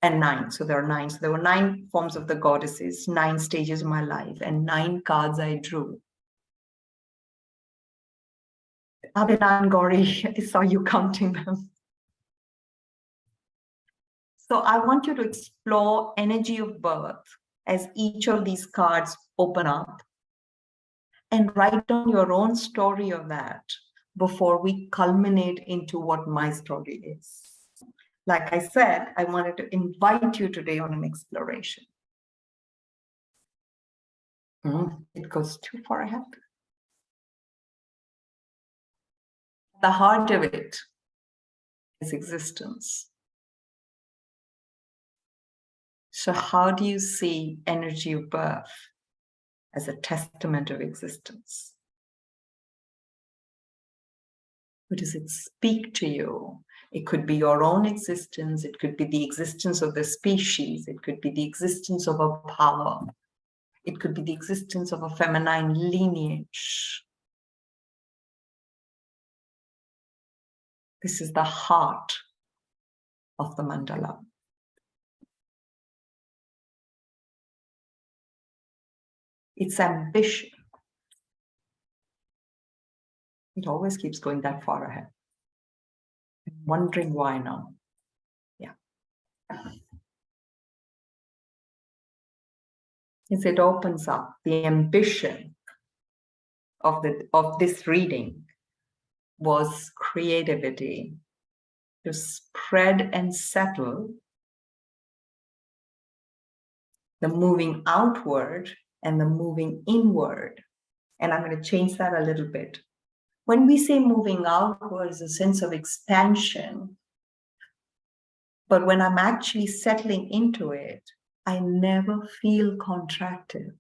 and 9, so there are 9. So there were 9 forms of the goddesses, 9 stages of my life, and 9 cards I drew. Abhinan, Gauri, I saw you counting them. So I want you to explore energy of birth as each of these cards open up, and write down your own story of that before we culminate into what my story is. Like I said, I wanted to invite you today on an exploration. It goes too far ahead. The heart of it is existence. So how do you see energy of birth as a testament of existence? What does it speak to you? It could be your own existence. It could be the existence of the species. It could be the existence of a power. It could be the existence of a feminine lineage. This is the heart of the mandala. It's ambition. It always keeps going that far ahead. I'm wondering why now. Yeah. As it opens up, the ambition of this reading was creativity, to spread and settle the moving outward and the moving inward. And I'm going to change that a little bit. When we say moving outward, is a sense of expansion. But when I'm actually settling into it, I never feel contracted.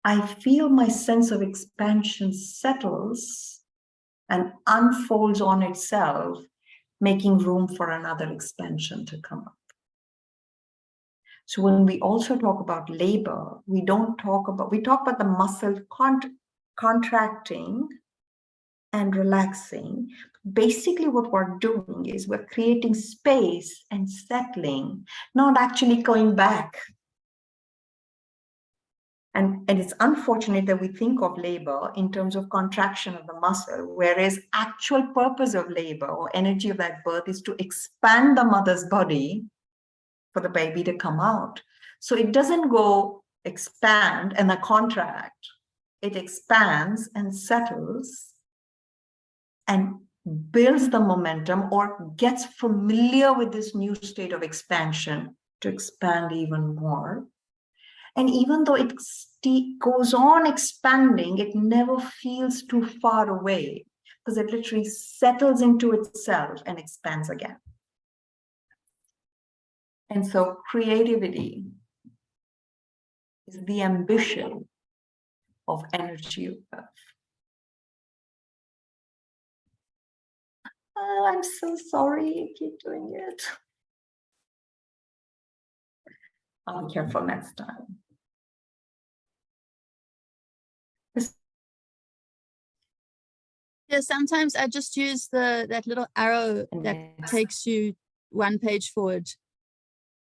I feel my sense of expansion settles and unfolds on itself, making room for another expansion to come up. So when we also talk about labor, we talk about the muscle contracting and relaxing. basically what we're doing is we're creating space and settling, not actually going back. And it's unfortunate that we think of labor in terms of contraction of the muscle, whereas actual purpose of labor or energy of that birth is to expand the mother's body for the baby to come out. So it doesn't go expand and a contract. It expands and settles and builds the momentum or gets familiar with this new state of expansion to expand even more. And even though it goes on expanding, it never feels too far away because it literally settles into itself and expands again. And so creativity is the ambition of energy of birth. Oh, I'm so sorry, I keep doing it. I'll be careful next time. Yeah, sometimes I just use that little arrow that takes you one page forward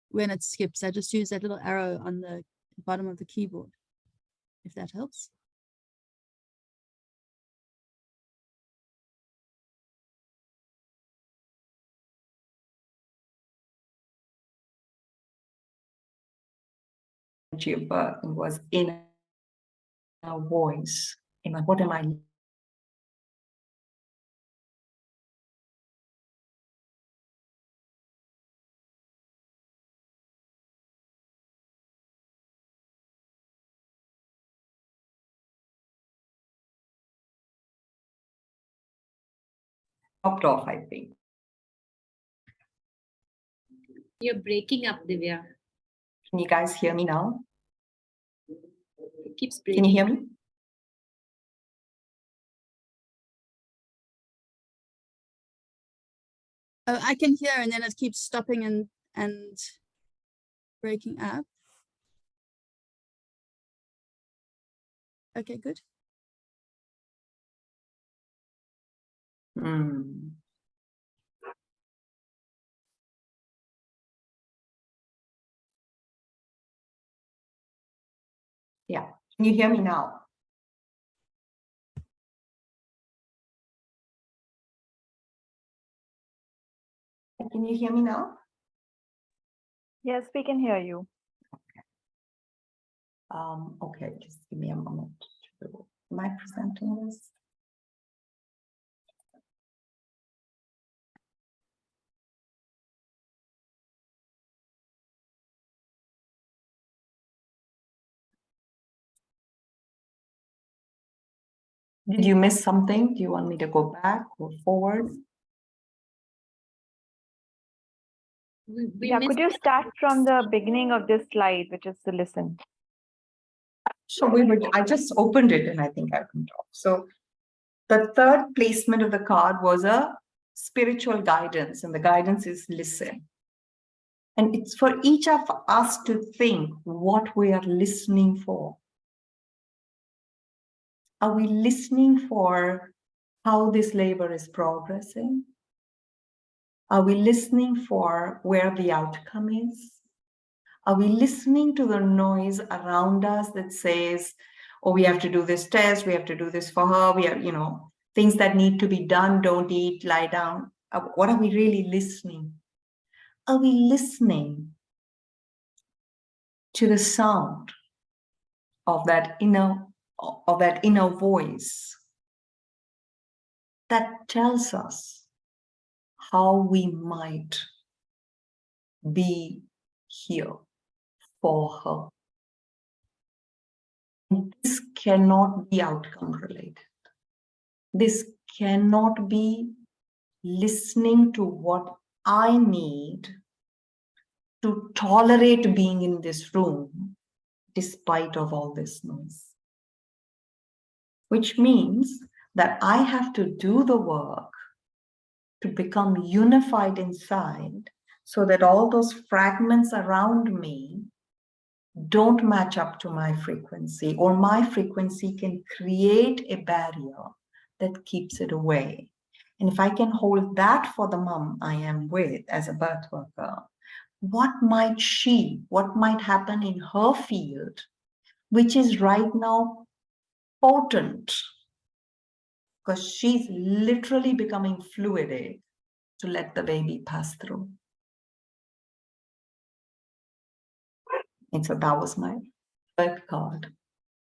when it skips. I just use that little arrow on the bottom of the keyboard, if that helps. Energy of birth was in a voice. What am I? Dropped off, I think. You're breaking up, Divya. Can you guys hear me now? It keeps breaking. Can you hear me? Oh, I can hear, and then it keeps stopping and breaking up. Okay, good. Yeah. Can you hear me now? Can you hear me now? Yes, we can hear you. Okay, just give me a moment. Am I presenting this? Did you miss something? Do you want me to go back or forward? Yeah, could you start from the beginning of this slide, which is to listen? So I just opened it and I think I can talk. So the third placement of the card was a spiritual guidance, and the guidance is listen. And it's for each of us to think what we are listening for. Are we listening for how this labor is progressing? Are we listening for where the outcome is? Are we listening to the noise around us that says, oh, we have to do this test, we have to do this for her, we have, things that need to be done, don't eat, lie down. What are we really listening? Are we listening to the sound of that inner voice that tells us how we might be here for her? This cannot be outcome related. This cannot be listening to what I need to tolerate being in this room despite of all this noise. Which means that I have to do the work to become unified inside so that all those fragments around me don't match up to my frequency, or my frequency can create a barrier that keeps it away. And if I can hold that for the mom I am with as a birth worker, what might happen in her field, which is right now potent, because she's literally becoming fluidic to let the baby pass through. And so that was my birth card.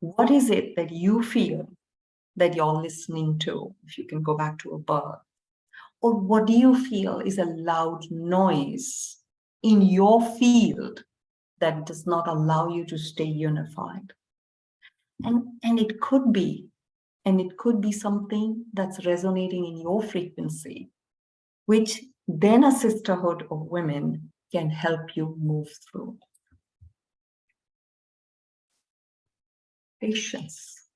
What is it that you feel that you're listening to, if you can go back to a birth? Or what do you feel is a loud noise in your field that does not allow you to stay unified? And it could be something that's resonating in your frequency, which then a sisterhood of women can help you move through. Patience.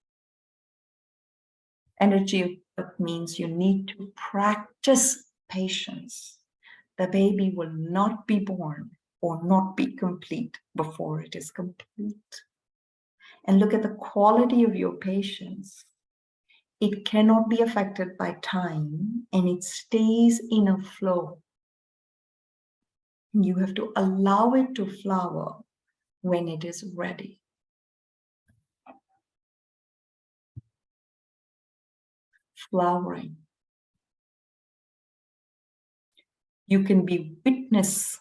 Energy means you need to practice patience. The baby will not be born or not be complete before it is complete. And look at the quality of your patience. It cannot be affected by time, and it stays in a flow. You have to allow it to flower when it is ready. Flowering. You can be witness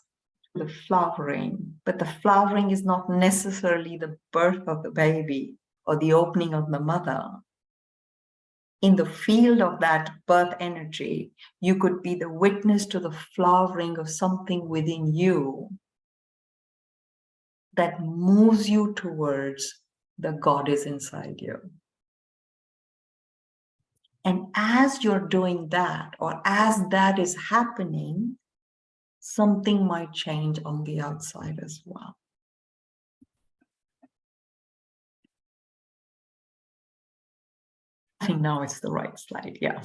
to the flowering, but the flowering is not necessarily the birth of the baby or the opening of the mother. In the field of that birth energy, you could be the witness to the flowering of something within you that moves you towards the goddess inside you. And as you're doing that, or as that is happening, something might change on the outside as well. I think now it's the right slide, yeah.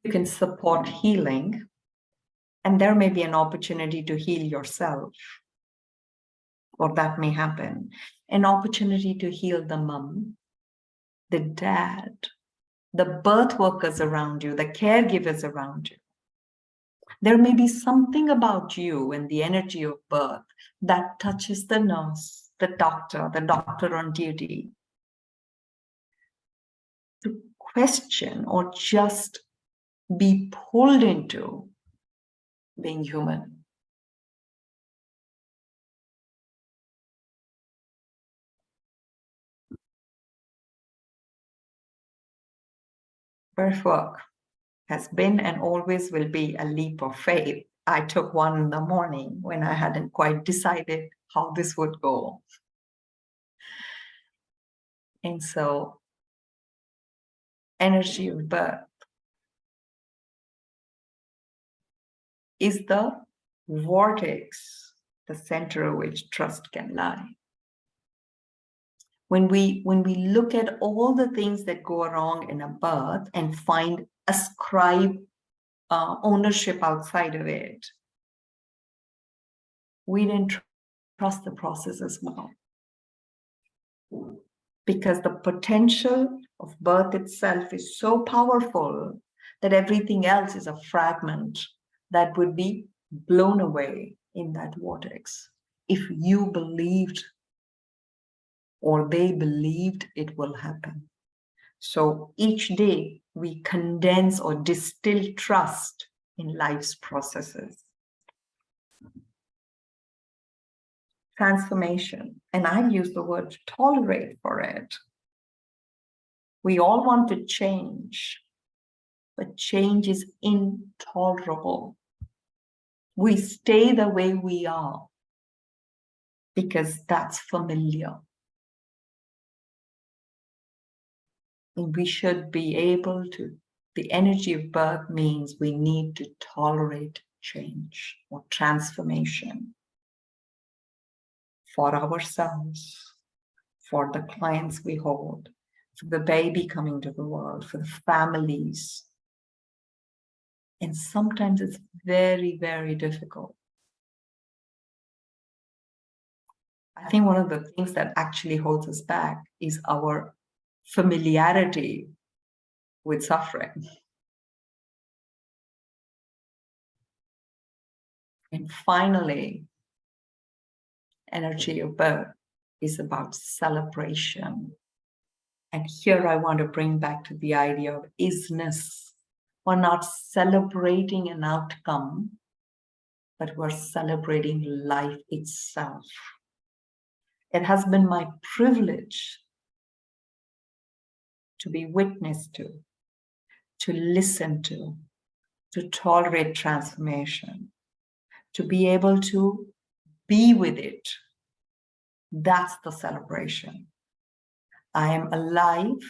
You can support healing, and there may be an opportunity to heal yourself, or that may happen. An opportunity to heal the mom, the dad, the birth workers around you, the caregivers around you. There may be something about you and the energy of birth that touches the nurse, the doctor on duty, to question or just be pulled into being human. Birth work has been and always will be a leap of faith. I took one in the morning when I hadn't quite decided how this would go. And so, energy of birth is the vortex, the center of which trust can lie. When we look at all the things that go wrong in a birth and ascribe ownership outside of it, we didn't trust the process as well. Because the potential of birth itself is so powerful that everything else is a fragment that would be blown away in that vortex if you believed or they believed it will happen. So each day we condense or distill trust in life's processes. Transformation, and I use the word tolerate for it. We all want to change, but change is intolerable. We stay the way we are because that's familiar. And we should be able to, the energy of birth means we need to tolerate change or transformation for ourselves, for the clients we hold, for the baby coming to the world, for the families. And sometimes it's very, very difficult. I think one of the things that actually holds us back is our familiarity with suffering. And finally, energy of birth is about celebration. And here I want to bring back to the idea of isness. We're not celebrating an outcome, but we're celebrating life itself. It has been my privilege to be witness to listen to tolerate transformation, to be able to be with it. That's the celebration. I am alive.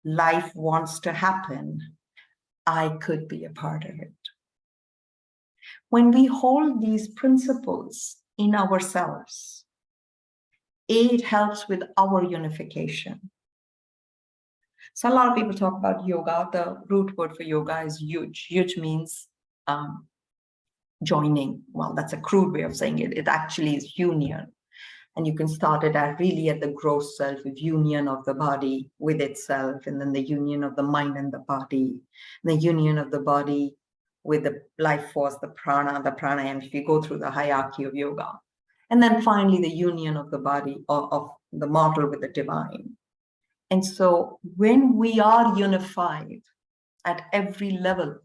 Life wants to happen. I could be a part of it. When we hold these principles in ourselves, it helps with our unification. So a lot of people talk about yoga. The root word for yoga is yuj. Yuj means joining. Well, that's a crude way of saying it. It actually is union. And you can start it at really at the gross self, of union of the body with itself, and then the union of the mind and the body, the union of the body with the life force, the pranayama, if you go through the hierarchy of yoga. And then finally, the union of the body, of the mortal with the divine. And so when we are unified at every level,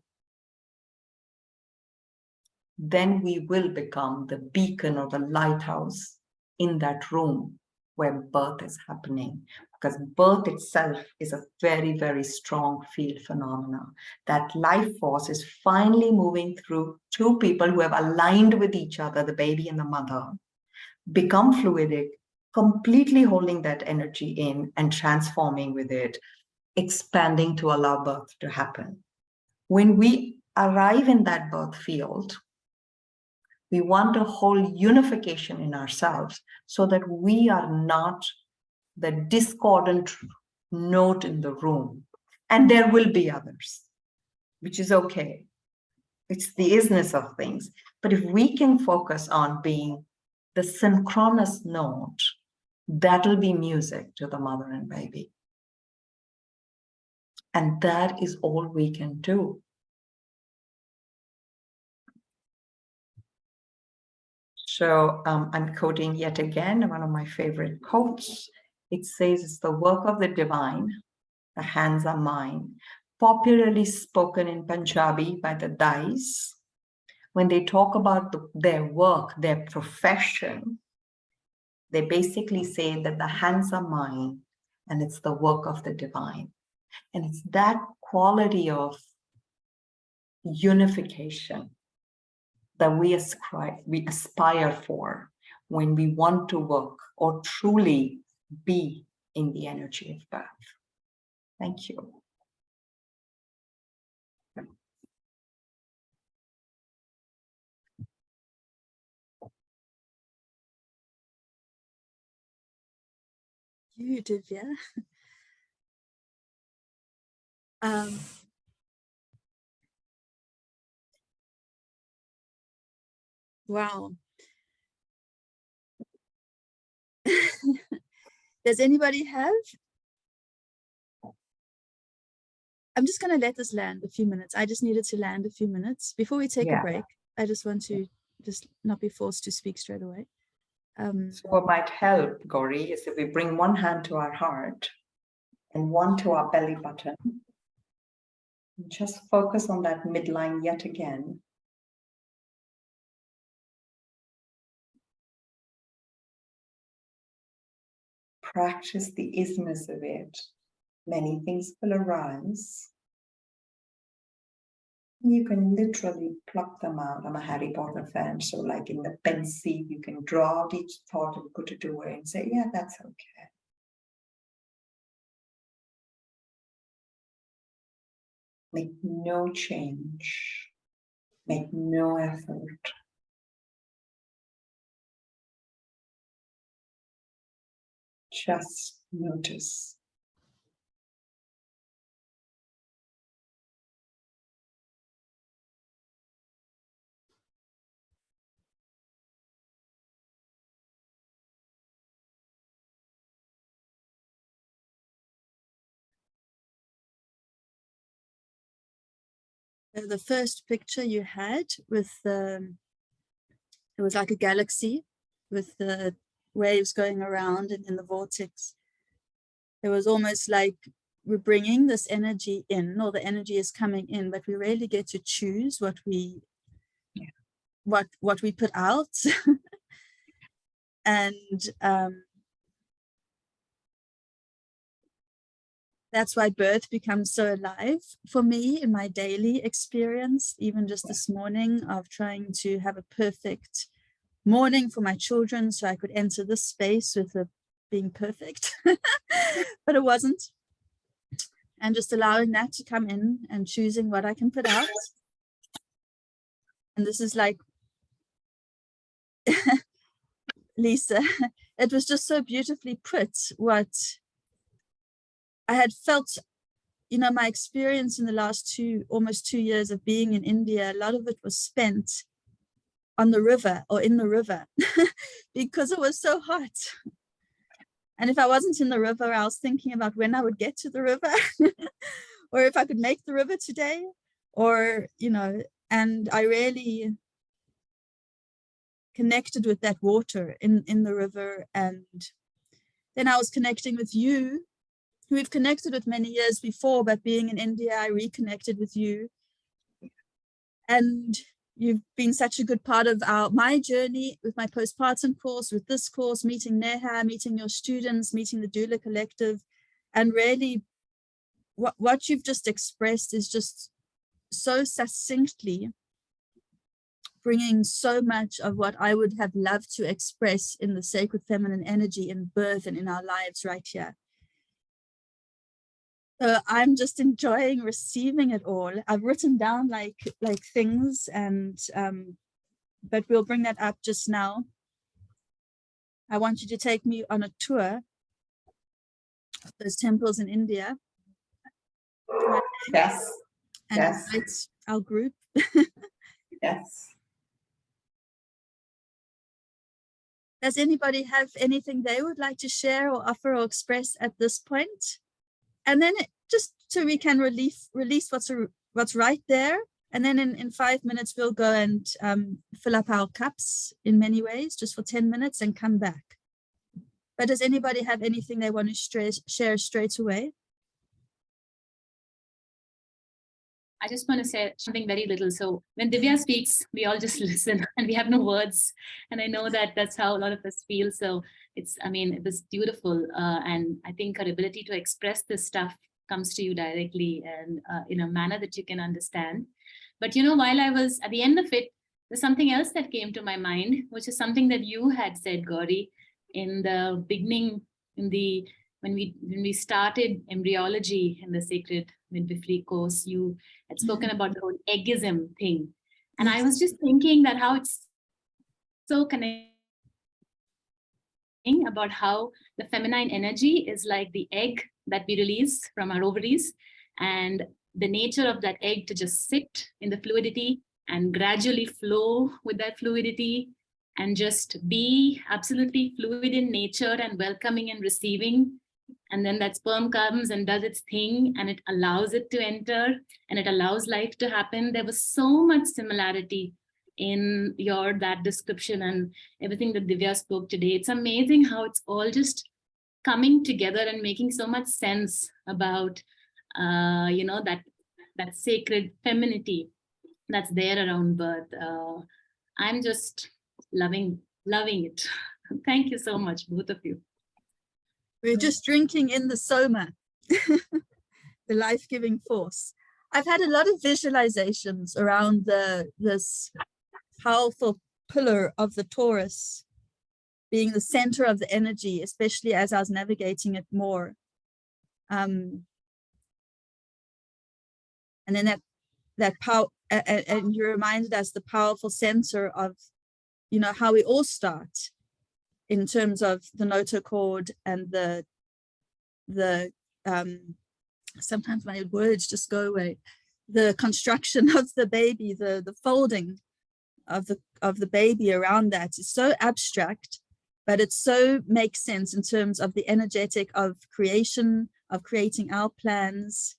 then we will become the beacon or the lighthouse in that room where birth is happening. Because birth itself is a very, very strong field phenomena. That life force is finally moving through two people who have aligned with each other, the baby and the mother, become fluidic, completely holding that energy in and transforming with it, expanding to allow birth to happen. When we arrive in that birth field, we want a whole unification in ourselves so that we are not the discordant note in the room. And there will be others, which is okay. It's the isness of things. But if we can focus on being the synchronous note, that'll be music to the mother and baby. And that is all we can do. So I'm quoting yet again one of my favorite quotes. It says, it's the work of the divine, the hands are mine. Popularly spoken in Punjabi by the Dais. When they talk about their work, their profession, they basically say that the hands are mine and it's the work of the divine. And it's that quality of unification that we aspire for when we want to work or truly be in the energy of birth. Thank you. You, Divya. Wow. Does anybody have? I'm just going to let this land a few minutes. I just needed to land a few minutes before we take a break. I just want to just not be forced to speak straight away. So what might help, Gauri, is if we bring one hand to our heart and one to our belly button. Just focus on that midline yet again. Practice the isness of it. Many things will arise. You can literally pluck them out. I'm a Harry Potter fan, so like in the pencil, you can draw out each thought and put it away and say, yeah, that's okay. Make no change. Make no effort. Just notice. The first picture you had with it was like a galaxy with the waves going around and in the vortex. It was almost like we're bringing this energy in, or the energy is coming in, but we really get to choose what we put out. And that's why birth becomes so alive for me in my daily experience, even just this morning of trying to have a perfect morning for my children so I could enter this space with it being perfect, but it wasn't. And just allowing that to come in and choosing what I can put out. And this is like, Lisa, it was just so beautifully put what I had felt, you know, my experience in the last almost 2 years of being in India, a lot of it was spent on the river or in the river because it was so hot. And if I wasn't in the river, I was thinking about when I would get to the river or if I could make the river today, or, you know, and I really connected with that water in the river. And then I was connecting with you, who we've connected with many years before, but being in India, I reconnected with you. And you've been such a good part of my journey with my postpartum course, with this course, meeting Neha, meeting your students, meeting the Doula Collective. And really what you've just expressed is just so succinctly bringing so much of what I would have loved to express in the sacred feminine energy in birth and in our lives right here. So I'm just enjoying receiving it all. I've written down like things, and but we'll bring that up just now. I want you to take me on a tour of those temples in India. Yes. And Yes. invite our group. Yes. Does anybody have anything they would like to share or offer or express at this point? And then just so we can release what's right there. And then in 5 minutes, we'll go and fill up our cups in many ways, just for 10 minutes and come back. But does anybody have anything they want to share straight away? I just want to say something very little. So when Divya speaks, we all just listen and we have no words. And I know that that's how a lot of us feel. So it was beautiful. And I think her ability to express this stuff comes to you directly and in a manner that you can understand. But, you know, while I was at the end of it, there's something else that came to my mind, which is something that you had said, Gauri, in the beginning, when we started embryology in the sacred midwifery course. You had spoken about the whole eggism thing. And I was just thinking that how it's so connecting about how the feminine energy is like the egg that we release from our ovaries, and the nature of that egg to just sit in the fluidity and gradually flow with that fluidity and just be absolutely fluid in nature and welcoming and receiving. And then that sperm comes and does its thing, and it allows it to enter, and it allows life to happen. There was so much similarity in that description and everything that Divya spoke today. It's amazing how it's all just coming together and making so much sense about, that sacred femininity that's there around birth. I'm just loving it. Thank you so much, both of you. We're just drinking in the soma, the life-giving force. I've had a lot of visualizations around this powerful pillar of the Taurus being the center of the energy, especially as I was navigating it more. And then that power, and you reminded us the powerful center of, you know, how we all start in terms of the notochord and the sometimes my words just go away, the construction of the baby, the folding of the baby around that is so abstract, but it so makes sense in terms of the energetic of creation, of creating our plans,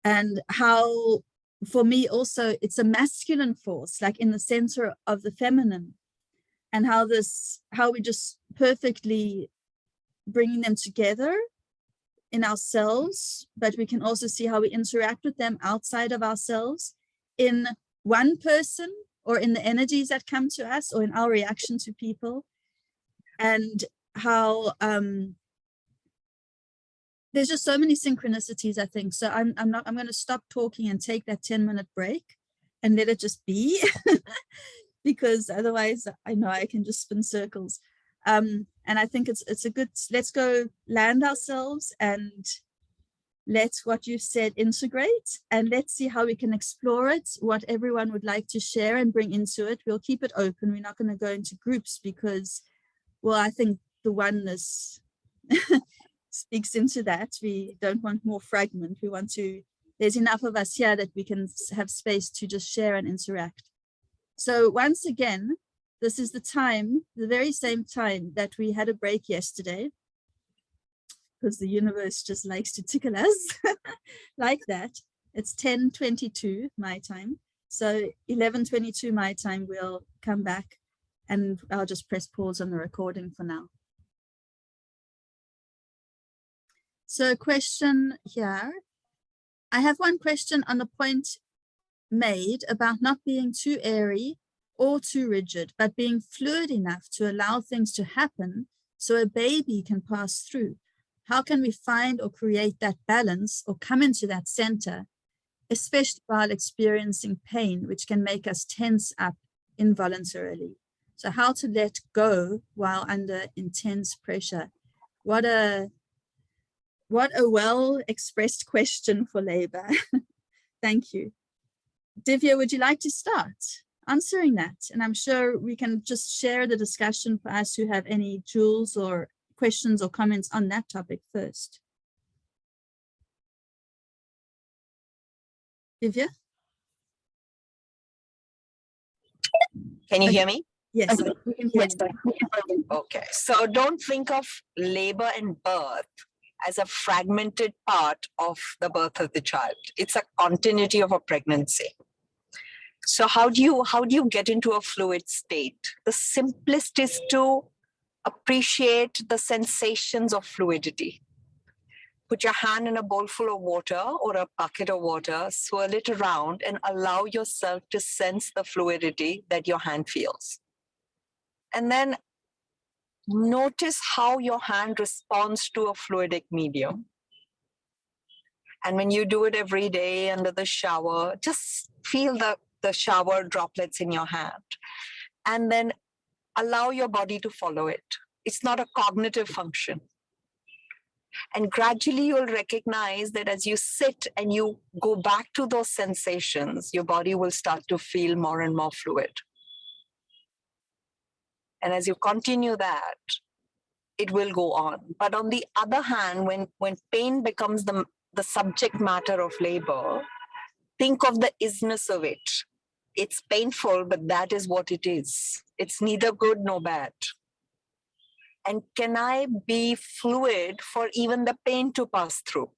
and how for me also, it's a masculine force, like in the center of the feminine, and how we just perfectly bringing them together in ourselves, but we can also see how we interact with them outside of ourselves in one person, or in the energies that come to us, or in our reaction to people, and how there's just so many synchronicities, I think. So I'm going to stop talking and take that 10-minute break and let it just be, because otherwise I know I can just spin circles. And I think it's a good, let's go land ourselves and let what you said integrate, and let's see how we can explore it, what everyone would like to share and bring into it. We'll keep it open. We're not going to go into groups because, well, I think the oneness speaks into that. We don't want more fragment. We want to, there's enough of us here that we can have space to just share and interact. So once again, this is the time, the very same time that we had a break yesterday, because the universe just likes to tickle us like that. It's 10:22 my time. So 11:22 my time, we'll come back, and I'll just press pause on the recording for now. So a question here. I have one question on the point made about not being too airy or too rigid, but being fluid enough to allow things to happen so a baby can pass through. How can we find or create that balance or come into that center, especially while experiencing pain, which can make us tense up involuntarily? So how to let go while under intense pressure. What a well-expressed question for labor. Thank you. Divya, would you like to start answering that? And I'm sure we can just share the discussion for us who have any jewels or questions or comments on that topic first. Divya? Can you hear me? Yes, we can hear you. Okay, so don't think of labor and birth as a fragmented part of the birth of the child. It's a continuity of a pregnancy. So how do you get into a fluid state? The simplest is to appreciate the sensations of fluidity. Put your hand in a bowl full of water or a bucket of water, swirl it around and allow yourself to sense the fluidity that your hand feels. And then notice how your hand responds to a fluidic medium. And when you do it every day under the shower, just feel the shower droplets in your hand. And then allow your body to follow it. It's not a cognitive function. And gradually you'll recognize that as you sit and you go back to those sensations, your body will start to feel more and more fluid. And as you continue that, it will go on. But on the other hand, when pain becomes the subject matter of labor, think of the isness of it. It's painful, but that is what it is. It's neither good nor bad. And can I be fluid for even the pain to pass through?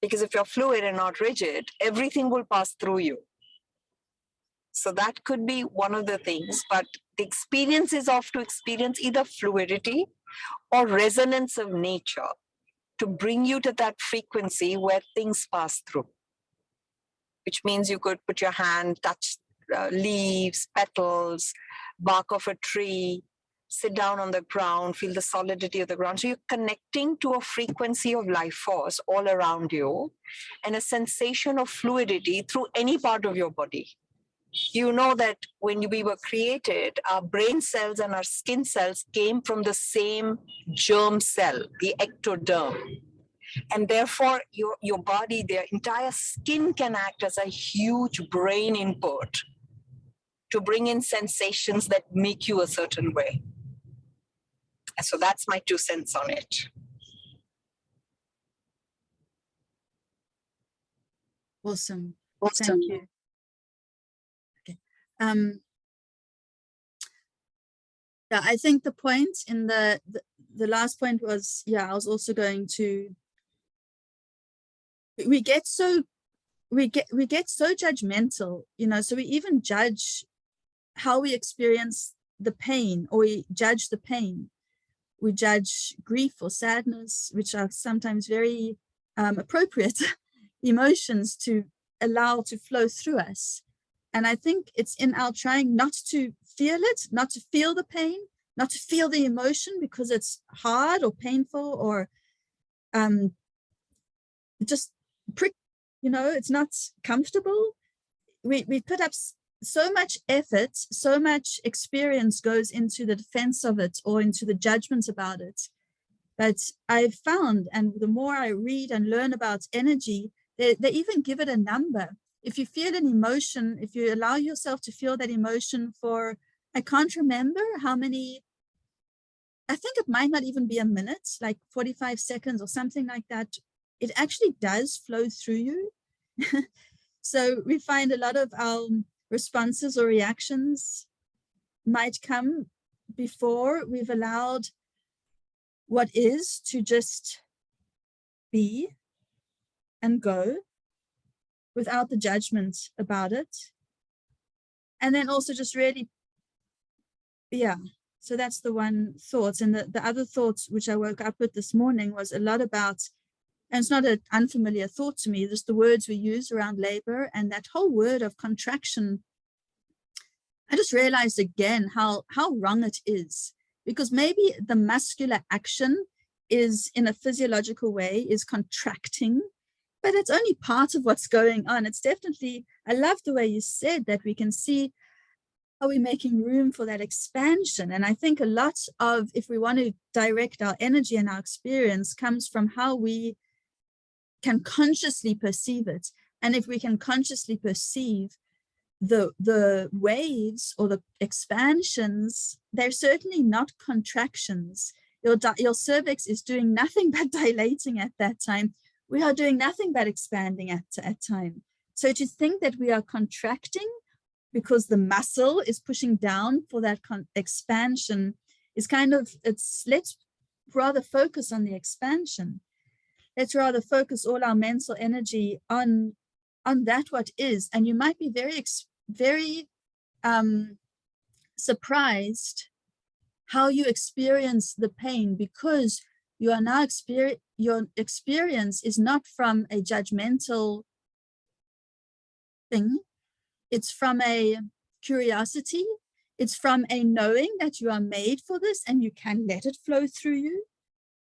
Because if you're fluid and not rigid, everything will pass through you. So that could be one of the things, but the experience is off to experience either fluidity or resonance of nature to bring you to that frequency where things pass through. Which means you could put your hand, touch leaves, petals, bark of a tree, sit down on the ground, feel the solidity of the ground. So you're connecting to a frequency of life force all around you and a sensation of fluidity through any part of your body. You know that when we were created, our brain cells and our skin cells came from the same germ cell, the ectoderm. And therefore, your body, their entire skin can act as a huge brain input to bring in sensations that make you a certain way. And so that's my 2 cents on it. Awesome. Thank you. Okay. Yeah, I think the point in the last point was, yeah, I was also going to, we get so we get so judgmental, you know, so we even judge how we experience the pain, or we judge the pain. We judge grief or sadness, which are sometimes very appropriate emotions to allow to flow through us. And I think it's in our trying not to feel it, not to feel the pain, not to feel the emotion because it's hard or painful or just prick, you know, it's not comfortable. We put up so much effort, so much experience goes into the defense of it or into the judgment about it. But I've found, and the more I read and learn about energy, they even give it a number. If you feel an emotion, if you allow yourself to feel that emotion for, I can't remember how many, I think it might not even be a minute, like 45 seconds or something like that, it actually does flow through you. So we find a lot of our responses or reactions might come before we've allowed what is to just be and go without the judgment about it. And then also just really, yeah, so that's the one thought. And the other thoughts which I woke up with this morning was a lot about, and it's not an unfamiliar thought to me, just the words we use around labor and that whole word of contraction. I just realized again how wrong it is, because maybe the muscular action is in a physiological way is contracting, but it's only part of what's going on. It's definitely, I love the way you said that we can see how we're making room for that expansion. And I think a lot of, if we want to direct our energy and our experience, comes from how we can consciously perceive it. And if we can consciously perceive the waves or the expansions, they're certainly not contractions. Your cervix is doing nothing but dilating at that time. We are doing nothing but expanding at time. So to think that we are contracting because the muscle is pushing down for that expansion is kind of, let's rather focus on the expansion. Let's rather focus all our mental energy on that what is. And you might be very surprised how you experience the pain, because you are now your experience is not from a judgmental thing. It's from a curiosity. It's from a knowing that you are made for this and you can let it flow through you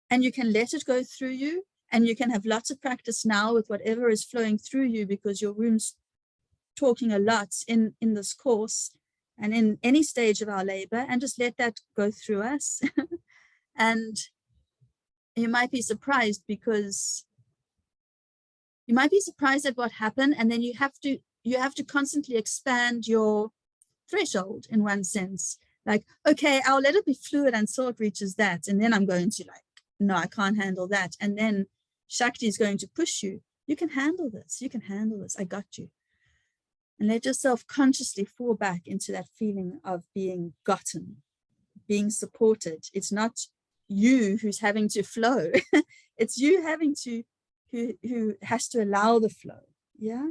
and you can let it go through you, and you can have lots of practice now with whatever is flowing through you, because your room's talking a lot in this course and in any stage of our labor, and just let that go through us. And you might be surprised, because you might be surprised at what happened, and then you have to constantly expand your threshold in one sense. Like, okay, I'll let it be fluid until it reaches that, and then I'm going to like, no, I can't handle that. And then Shakti is going to push you. You can handle this. You can handle this. I got you. And let yourself consciously fall back into that feeling of being gotten, being supported. It's not you who's having to flow. It's you having to, who has to allow the flow. Yeah.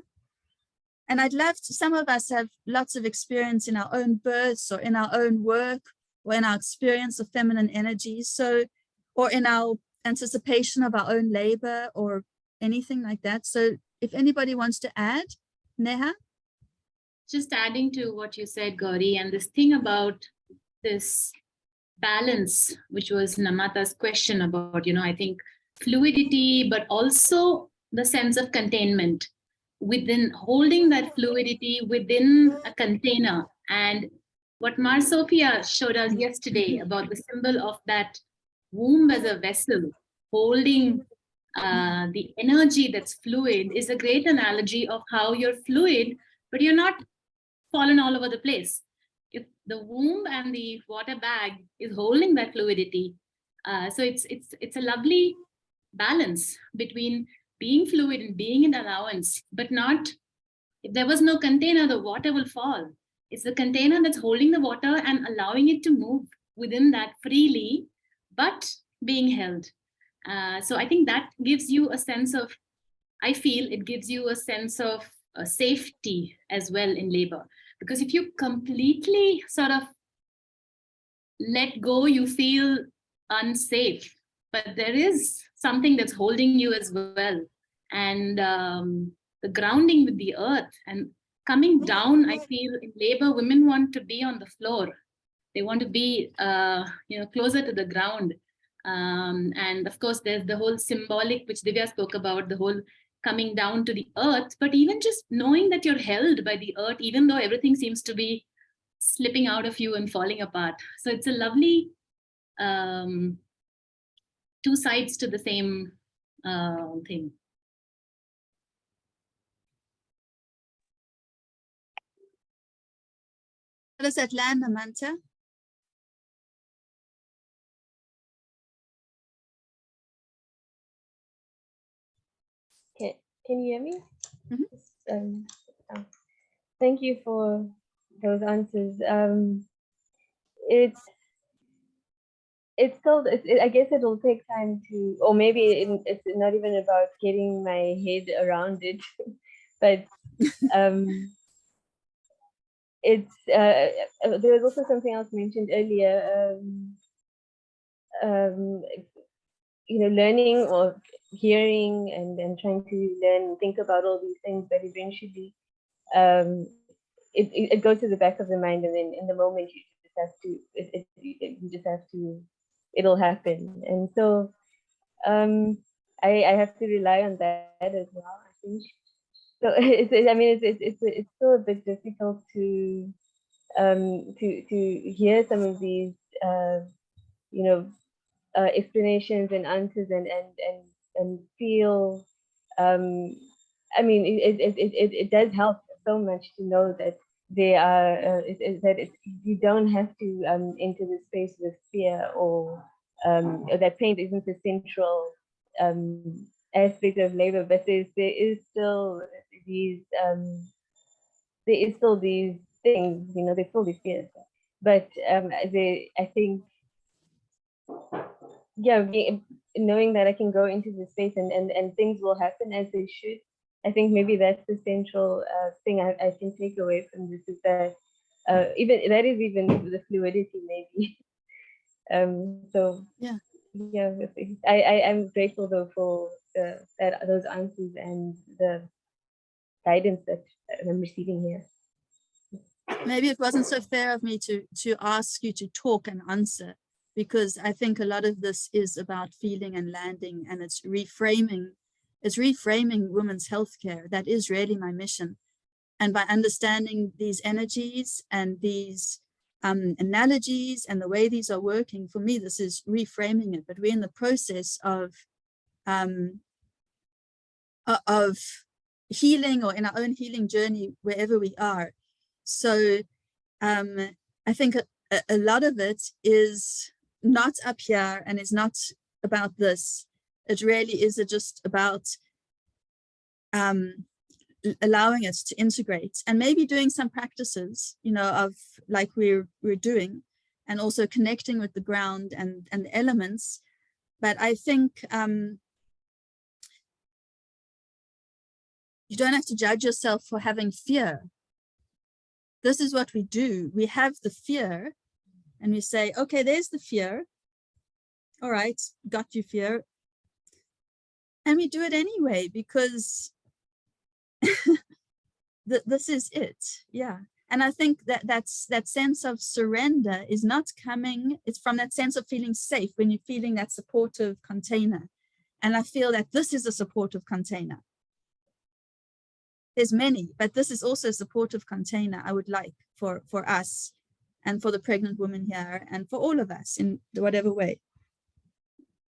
And I'd love to, some of us have lots of experience in our own births or in our own work or in our experience of feminine energy. So, or in our anticipation of our own labor or anything like that. So if anybody wants to add, Neha? Just adding to what you said, Gauri, and this thing about this balance, which was Namata's question about, I think fluidity, but also the sense of containment within, holding that fluidity within a container. And what Mar Sophia showed us yesterday about the symbol of that womb as a vessel, holding the energy that's fluid, is a great analogy of how you're fluid, but you're not fallen all over the place. If the womb and the water bag is holding that fluidity, so it's a lovely balance between being fluid and being in allowance, but not, if there was no container, the water will fall. It's the container that's holding the water and allowing it to move within that freely, but being held. So I think that gives you a sense of I feel it gives you a sense of safety as well in labor. Because if you completely sort of let go, you feel unsafe. But there is something that's holding you as well. And the grounding with the earth and coming down, I feel in labor, women want to be on the floor. They want to be closer to the ground. And of course, there's the whole symbolic, which Divya spoke about, the whole coming down to the earth, but even just knowing that you're held by the earth, even though everything seems to be slipping out of you and falling apart. So it's a lovely two sides to the same thing. How does that land, Amanta? Can you hear me? Mm-hmm. Thank you for those answers. I guess it'll take time to, or maybe it's not even about getting my head around it, but there was also something else mentioned earlier. Learning or hearing and trying to learn and think about all these things, but eventually it goes to the back of the mind, and then in the moment you just have to it'll happen. And so I have to rely on that as well, I think. So it's still a bit difficult to hear some of these explanations and answers and feel it does help so much to know that they are you don't have to enter the space with fear, or that pain isn't the central aspect of labor, but there is still these things, there's still these fears, but I think knowing that I can go into the space and things will happen as they should. I think maybe that's the central thing I can take away from this, is that even the fluidity, maybe. I'm grateful though for those answers and the guidance that I'm receiving here. Maybe it wasn't so fair of me to ask you to talk and answer, because I think a lot of this is about feeling and landing, and it's reframing women's healthcare. That is really my mission. And by understanding these energies and these analogies and the way these are working, for me, this is reframing it. But we're in the process of healing, or in our own healing journey, wherever we are. So I think a lot of it is not up here, and it's not about this. It really is just about allowing us to integrate, and maybe doing some practices, of like we're doing, and also connecting with the ground and the elements. But I think you don't have to judge yourself for having fear. This is what we do. We have the fear, and we say, okay, there's the fear. All right, got you, fear. And we do it anyway, because this is it. Yeah. And I think that sense of surrender is not coming, it's from that sense of feeling safe, when you're feeling that supportive container. And I feel that this is a supportive container. There's many, but this is also a supportive container I would like for us, and for the pregnant woman here, and for all of us in whatever way.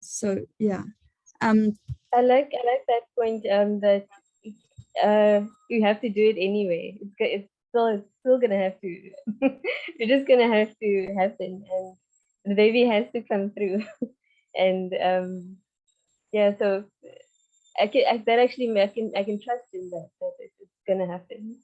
So yeah. I like that point, that you have to do it anyway. It's still gonna have to. You're just gonna have to happen, and the baby has to come through. And so I can trust in that it's gonna happen.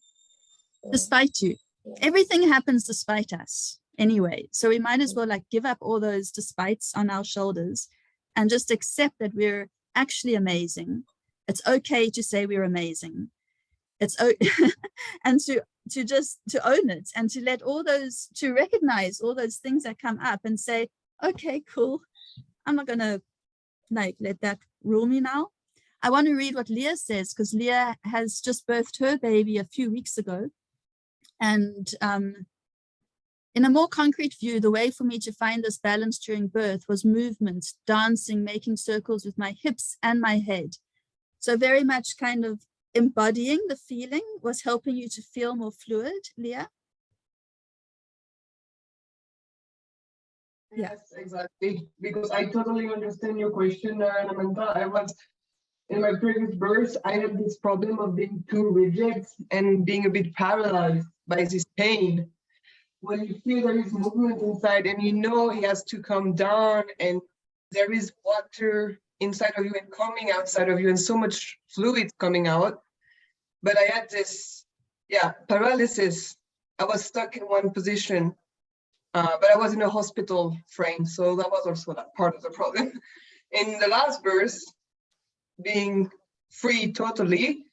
So, despite you, everything happens despite us anyway. So we might as well give up all those despites on our shoulders, and just accept that we're actually amazing, It's okay to say we're amazing. It's and to own it, and to let all those, to recognize all those things that come up and say, okay, cool. I'm not gonna like let that rule me now. I want to read what Leah says, because Leah has just birthed her baby a few weeks ago. And in a more concrete view, the way for me to find this balance during birth was movement, dancing, making circles with my hips and my head. So very much kind of embodying the feeling was helping you to feel more fluid, Leah? Yeah. Yes, exactly. Because I totally understand your question, Namanta. I was in my previous birth, I had this problem of being too rigid and being a bit paralyzed by this pain. When you feel there is movement inside and you know it has to come down, and there is water inside of you and coming outside of you, and so much fluid coming out. But I had this, paralysis. I was stuck in one position, but I was in a hospital frame, so that was also part of the problem. In the last birth, being free totally,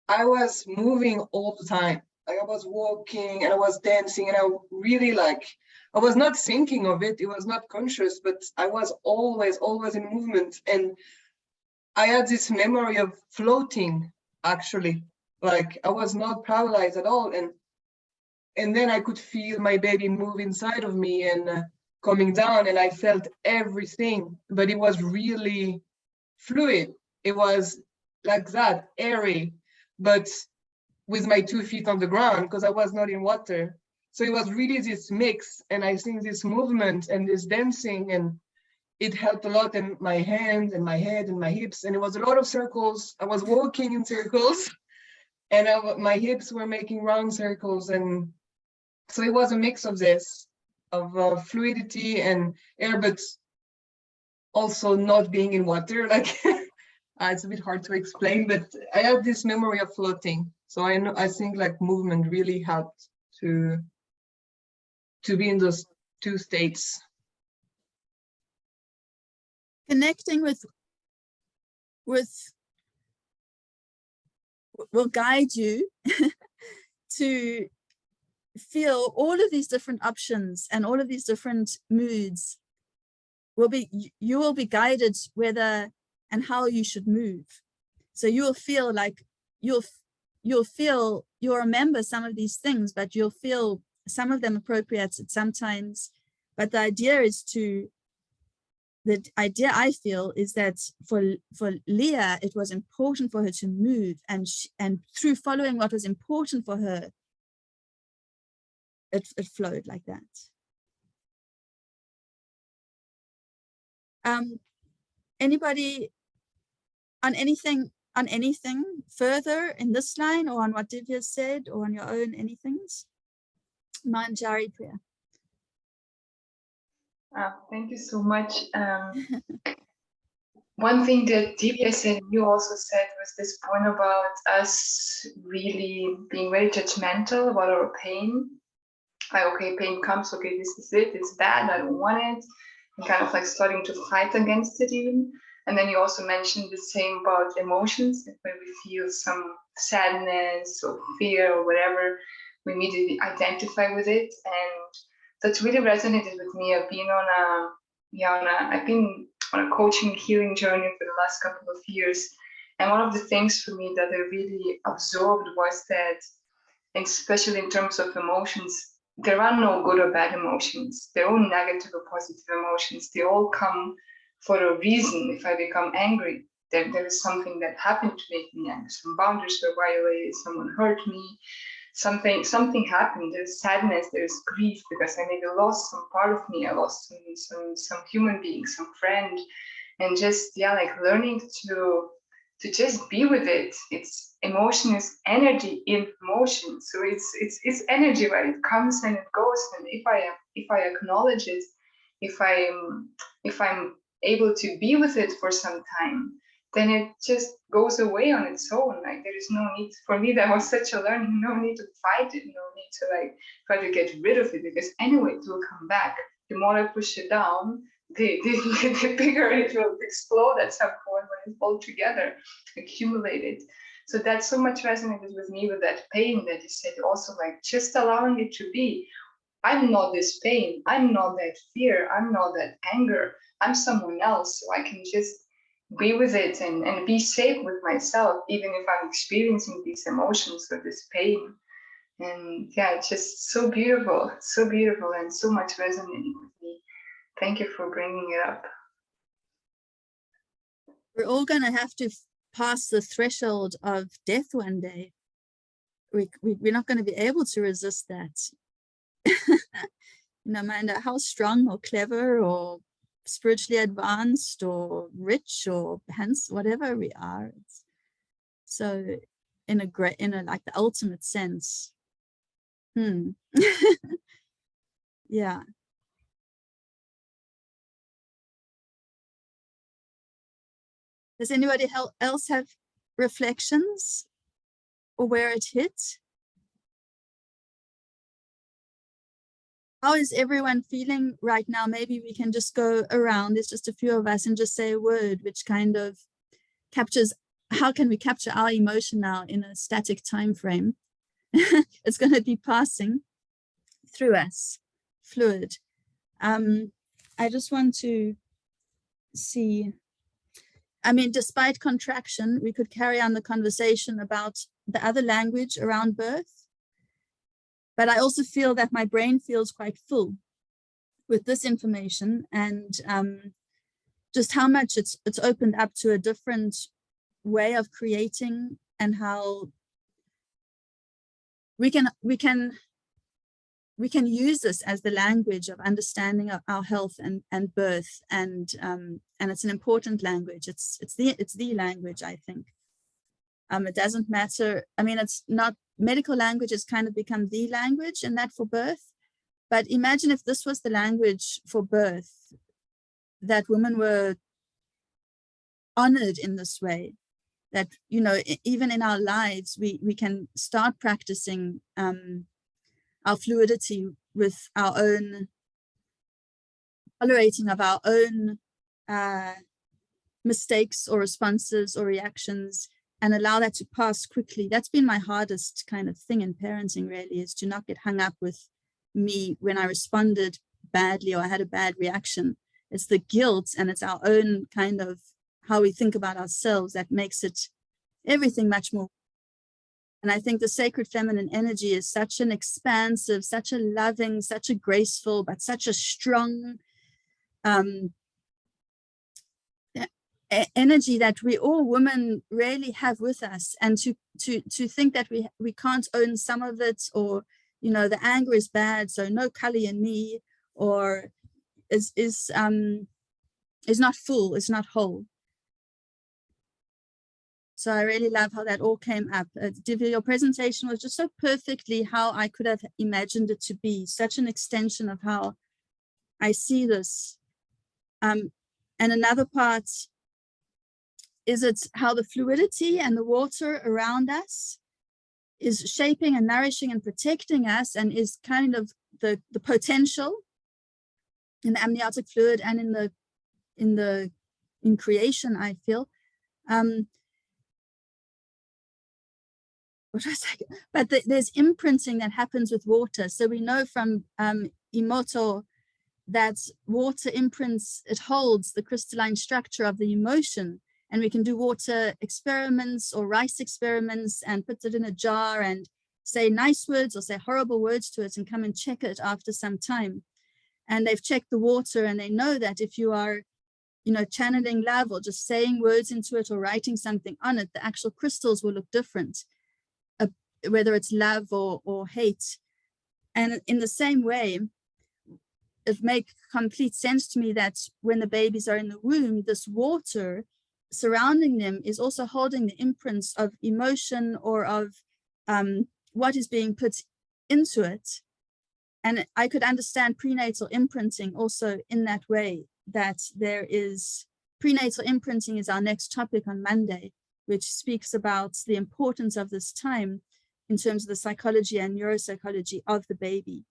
I was moving all the time. Like I was walking and I was dancing, and I really I was not thinking of it. It was not conscious, but I was always in movement. And I had this memory of floating, actually. Like I was not paralyzed at all. And then I could feel my baby move inside of me and coming down, and I felt everything, but it was really fluid. It was like that, airy, but with my 2 feet on the ground, because I was not in water. So it was really this mix, and I think this movement and this dancing, and it helped a lot in my hands and my head and my hips, and it was a lot of circles. I was walking in circles, and my hips were making round circles, and so it was a mix of this, of fluidity and air, but also not being in water. Like it's a bit hard to explain, but I have this memory of floating. So I think like movement really helped to be in those two states. Connecting with will guide you to feel all of these different options and all of these different moods. You will be guided whether and how you should move. So you will feel like you'll remember some of these things, but you'll feel some of them appropriate at some times. But the idea I feel is that for Leah, it was important for her to move, and through following what was important for her, it flowed like that. Anybody on anything further in this line, or on what Divya said, or on your own anythings? Manjari Priya. Thank you so much. One thing that Divya said, you also said, was this point about us really being very judgmental about our pain. Like, okay, pain comes, okay, this is it, it's bad, I don't want it. And kind of like starting to fight against it even. And then you also mentioned the same about emotions, when we feel some sadness or fear or whatever, we immediately identify with it. And that's really resonated with me. I've been on a coaching healing journey for the last couple of years. And one of the things for me that I really absorbed was that, especially in terms of emotions, there are no good or bad emotions. They're all negative or positive emotions. They all come for a reason. If I become angry, there is something that happened to make me angry. Some boundaries were violated, someone hurt me, something happened. There's sadness, there's grief, because I maybe lost some part of me. I lost some human being, some friend, and just like learning to just be with it. It's emotion is energy in motion, so it's energy, right? It comes and it goes. And if I acknowledge it, if I'm able to be with it for some time, then it just goes away on its own. Like there is no need, for me that was such a learning, no need to fight it, no need to like try to get rid of it, because anyway it will come back. The more I push it down, the bigger it will explode at some point when it's all together, accumulated. So that so much resonated with me with that pain that you said, also like just allowing it to be. I'm not this pain, I'm not that fear, I'm not that anger, I'm someone else. So I can just be with it and be safe with myself, even if I'm experiencing these emotions or this pain. And yeah, it's just so beautiful and so much resonating with me. Thank you for bringing it up. We're all going to have to pass the threshold of death one day. We're not going to be able to resist that. No matter how strong or clever or spiritually advanced or rich or handsome, whatever we are. So in a like the ultimate sense. Yeah. Does anybody else have reflections or where it hit? How is everyone feeling right now? Maybe we can just go around, there's just a few of us, and just say a word which kind of captures, how can we capture our emotion now in a static time frame? It's going to be passing through us, fluid. I just want to see, I mean, despite contraction, we could carry on the conversation about the other language around birth. But I also feel that my brain feels quite full with this information, and just how much it's opened up to a different way of creating, and how we can use this as the language of understanding of our health and birth, and it's an important language. It's the language, I think. It doesn't matter. I mean, it's not, medical language has kind of become the language, and that for birth. But imagine if this was the language for birth, that women were honored in this way, that, you know, even in our lives, we can start practicing our fluidity with our own, tolerating of our own mistakes or responses or reactions, and allow that to pass quickly. That's been my hardest kind of thing in parenting, really, is to not get hung up with me when I responded badly or I had a bad reaction. It's the guilt, and it's our own kind of how we think about ourselves that makes it everything much more. And I think the sacred feminine energy is such an expansive, such a loving, such a graceful, but such a strong energy that we all women really have with us. And to think that we can't own some of it, or, you know, the anger is bad, so no Kali in me, or is not full, is not whole. So I really love how that all came up. Divya, your presentation was just so perfectly how I could have imagined it to be, such an extension of how I see this. And another part is it's how the fluidity and the water around us is shaping and nourishing and protecting us, and is kind of the potential in the amniotic fluid and in creation, I feel. But there's imprinting that happens with water. So we know from Emoto that water imprints, it holds the crystalline structure of the emotion. And we can do water experiments or rice experiments and put it in a jar and say nice words or say horrible words to it and come and check it after some time. And they've checked the water, and they know that if you are, you know, channeling love or just saying words into it or writing something on it, the actual crystals will look different, whether it's love or hate. And in the same way, it makes complete sense to me that when the babies are in the womb, this water surrounding them is also holding the imprints of emotion or of what is being put into it. And I could understand prenatal imprinting also in that way, that there is prenatal imprinting is our next topic on Monday, which speaks about the importance of this time in terms of the psychology and neuropsychology of the baby.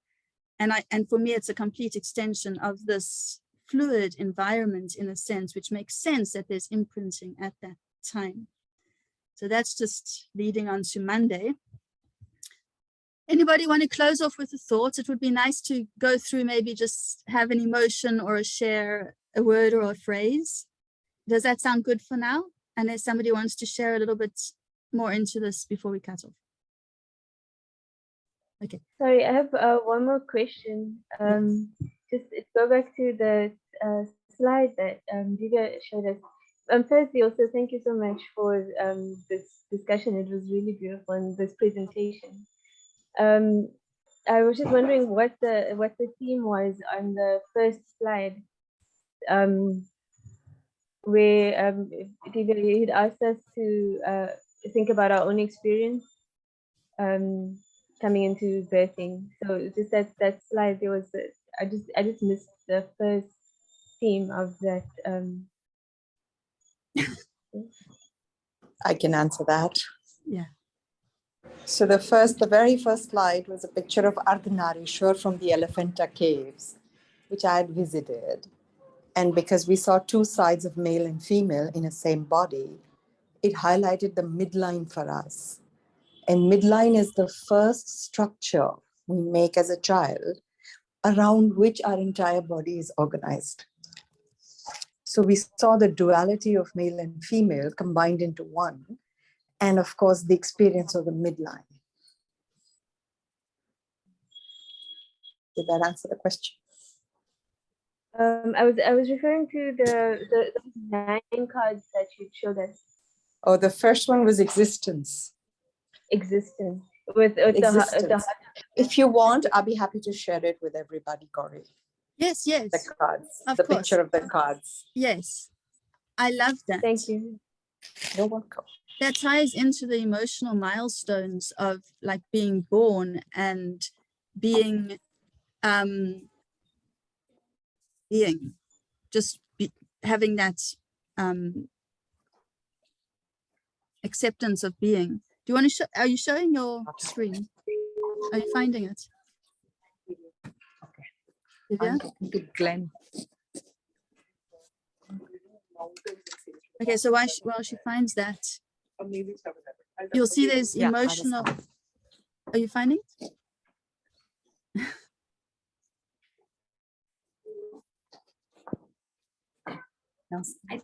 And for me, it's a complete extension of this fluid environment in a sense, which makes sense that there's imprinting at that time. So that's just leading on to Monday. Anybody want to close off with a thought? It would be nice to go through, maybe just have an emotion or share a word or a phrase. Does that sound good for now? Unless somebody wants to share a little bit more into this before we cut off. Okay. Sorry, I have one more question. Just go back to the slide that Divya showed us. Firstly, also thank you so much for this discussion. It was really beautiful, and this presentation. I was just wondering what the theme was on the first slide, where Divya had asked us to think about our own experience coming into birthing. So just that slide, there was I just missed the first theme of that. I can answer that. Yeah. So the very first slide was a picture of Ardhanarishwar from the Elephanta Caves, which I had visited. And because we saw two sides of male and female in the same body, it highlighted the midline for us. And midline is the first structure we make as a child around which our entire body is organized. So we saw the duality of male and female combined into one, and of course, the experience of the midline. Did that answer the question? I was referring to the 9 cards that you showed us. Oh, the first one was existence. Existence. With Existence. If you want, I'll be happy to share it with everybody, Corey. Yes, yes. The cards, Of the course. picture of the cards. Yes. I love that. Thank you. You're welcome. That ties into the emotional milestones of like being born and being having that acceptance of being. Do you want to show? Are you showing your screen? Are you finding it? Okay. Divya? I'm talking to Glenn. Okay, so while she finds that, you'll see there's emotional. Are you finding it?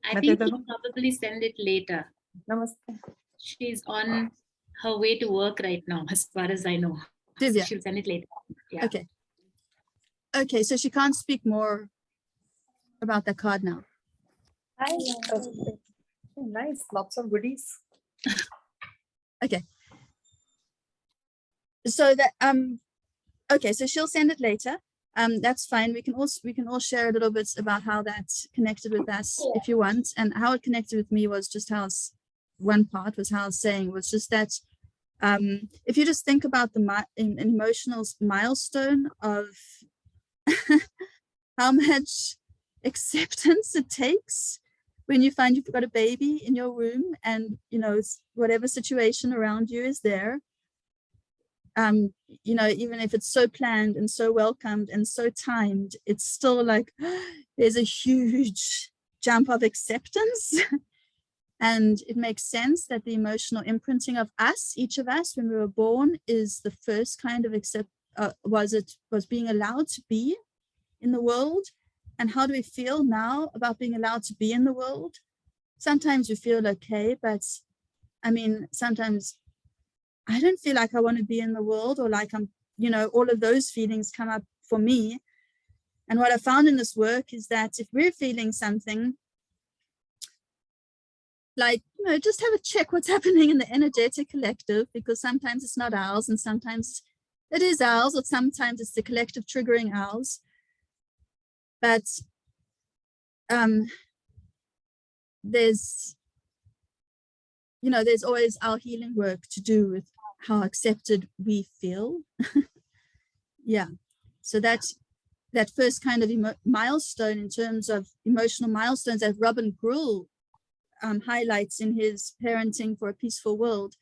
I think she'll probably send it later. Namaste. She's on her way to work right now, as far as I know. Divya. She'll send it later. Yeah. Okay. Okay, so she can't speak more about the card now. Hi. Oh, nice. Lots of goodies. Okay. So that okay, so she'll send it later. That's fine. We can all share a little bit about how that connected with us if you want, and how it connected with me was just how one part was how I was saying was just that if you just think about the emotional milestone of how much acceptance it takes when you find you've got a baby in your womb, and you know whatever situation around you is there. You know, even if it's so planned and so welcomed and so timed, it's still like there's a huge jump of acceptance. And it makes sense that the emotional imprinting of us, each of us, when we were born, is the first kind of was being allowed to be in the world. And how do we feel now about being allowed to be in the world? Sometimes we feel okay, but I mean, sometimes I don't feel like I want to be in the world, or like I'm, you know, all of those feelings come up for me. And what I found in this work is that if we're feeling something, like, you know, just have a check what's happening in the energetic collective, because sometimes it's not ours and sometimes it is ours, or sometimes it's the collective triggering ours. But there's, you know, there's always our healing work to do with how accepted we feel. Yeah. So that's that first kind of milestone in terms of emotional milestones that Robin Gruhl highlights in his Parenting for a Peaceful World,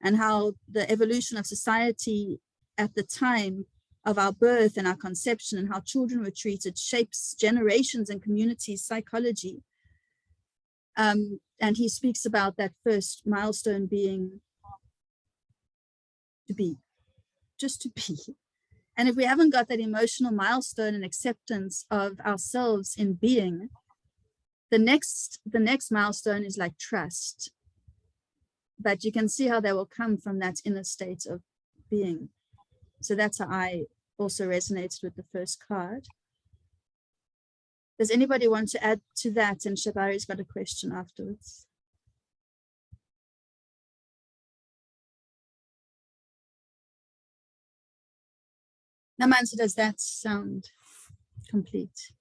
and how the evolution of society at the time of our birth and our conception and how children were treated shapes generations and communities' psychology. And he speaks about that first milestone being to be, just to be. And if we haven't got that emotional milestone and acceptance of ourselves in being, the next milestone is like trust. But you can see how that will come from that inner state of being. So that's how I also resonated with the first card. Does anybody want to add to that? And Shabari's got a question afterwards. Namansa, does that sound complete?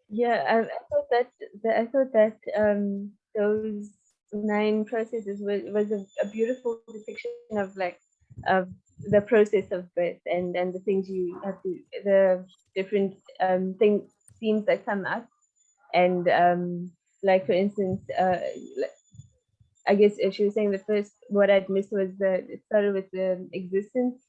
Yeah, I thought that those 9 processes was a beautiful depiction of the process of birth and the things you have to, the different themes that come up, and like for instance, I guess if she was saying the first, what I'd missed was it started with the existence,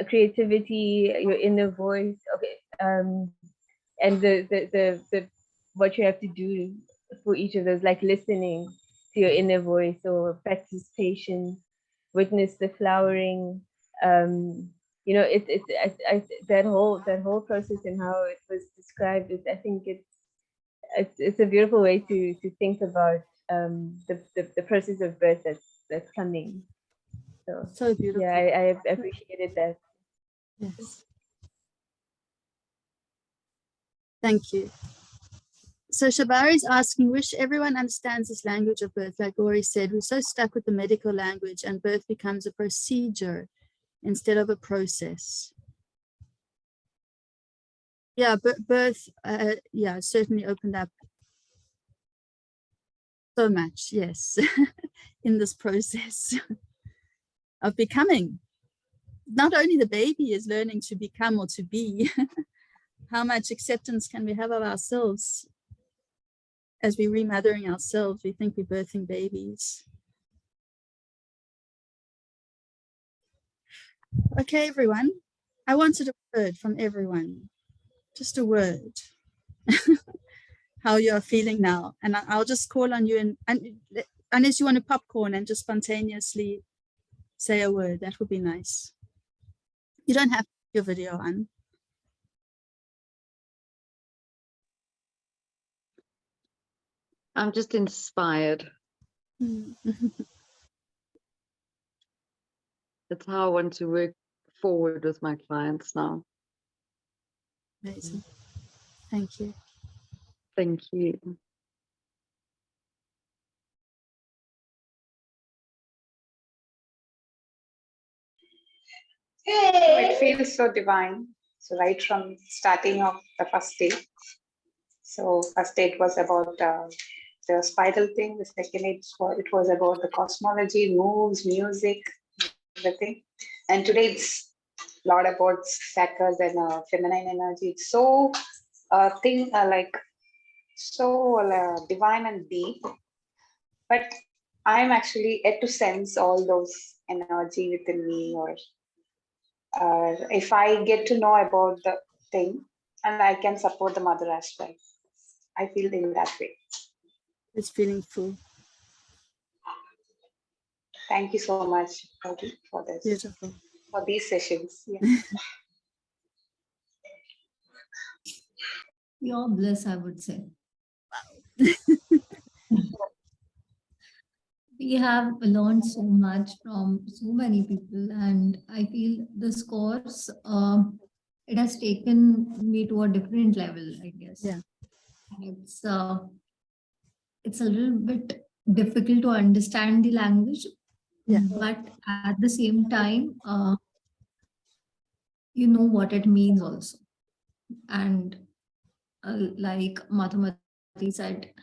creativity, your inner voice, okay, and the what you have to do for each of those, like listening to your inner voice or practice patience, witness the flowering, you know, that whole process and how it was described, I think it's a beautiful way to think about the process of birth that's coming. So beautiful. Yeah, I appreciated that. Yes. Thank you. So Shabari's asking, wish everyone understands this language of birth. Like Gauri said, we're so stuck with the medical language, and birth becomes a procedure instead of a process. Yeah, birth, yeah, certainly opened up so much, yes, in this process of becoming. Not only the baby is learning to become or to be, how much acceptance can we have of ourselves as we're remothering ourselves? We think we're birthing babies. Okay, everyone, I wanted a word from everyone, just a word. How you're feeling now, and I'll just call on you, and unless you want to popcorn and just spontaneously say a word, that would be nice. You don't have to put your video on. I'm just inspired. That's how I want to work forward with my clients now. Amazing. Thank you. Thank you. So it feels so divine. So right from starting of the first day. So first day it was about the spiral thing. The second it was about the cosmology, moves, music, everything. And today it's a lot about chakras and feminine energy. It's so divine and deep. But I'm actually yet to sense all those energy within me, or if I get to know about the thing, and I can support the mother as well. I feel in that way. It's feeling full. Thank you so much, Gauri, for this. Beautiful. For these sessions. Yeah. Pure bliss, I would say. We have learned so much from so many people, and I feel this course, it has taken me to a different level, I guess. Yeah. It's a little bit difficult to understand the language, yeah, but at the same time, you know what it means also. And like Madhumati said,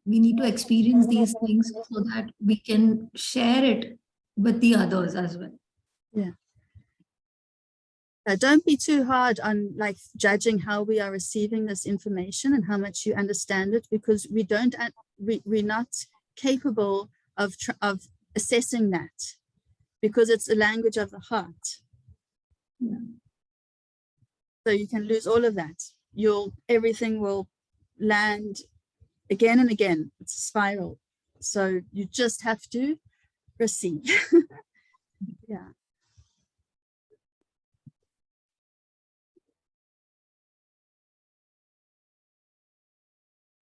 we need to experience these things so that we can share it with the others as well. Yeah. Don't be too hard on like judging how we are receiving this information and how much you understand it, because we're not capable of assessing that, because it's a language of the heart. So you can lose all of that. Everything will land again and again. It's a spiral. So you just have to receive. Yeah.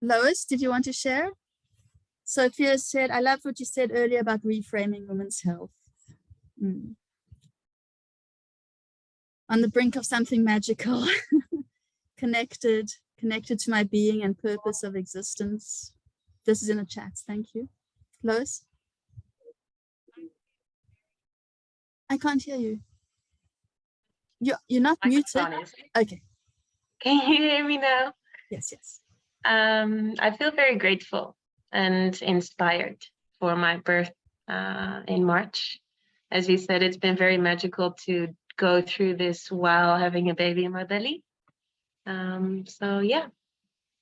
Lois, did you want to share? Sophia said, I love what you said earlier about reframing women's health. On the brink of something magical, connected to my being and purpose of existence. This is in the chat. Thank you. Lois? I can't hear you. You're not muted. Okay. Can you hear me now? Yes, yes. I feel very grateful and inspired for my birth in March. As you said, it's been very magical to go through this while having a baby in my belly. So yeah,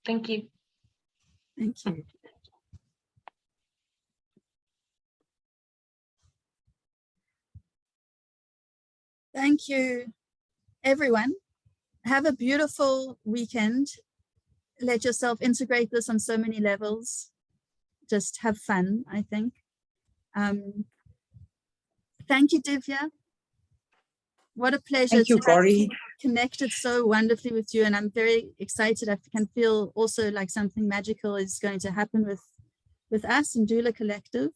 thank you. Thank you. Thank you, everyone. Have a beautiful weekend. Let yourself integrate this on so many levels. Just have fun, I think. Thank you, Divya. What a pleasure. Thank you, Corey. Connected so wonderfully with you, and I'm very excited. I can feel also like something magical is going to happen with us and Doula Collective.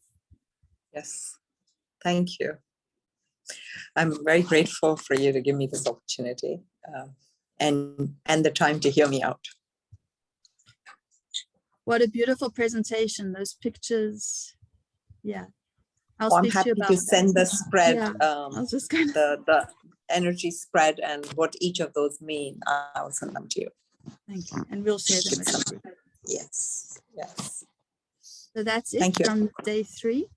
Yes, thank you. I'm very grateful for you to give me this opportunity and the time to hear me out. What a beautiful presentation, those pictures. Yeah. I'm happy to send the spread, yeah, I was just gonna... the energy spread and what each of those mean. I'll send them to you. Thank you. And we'll share them with you. Yes, yes. So that's it from day 3.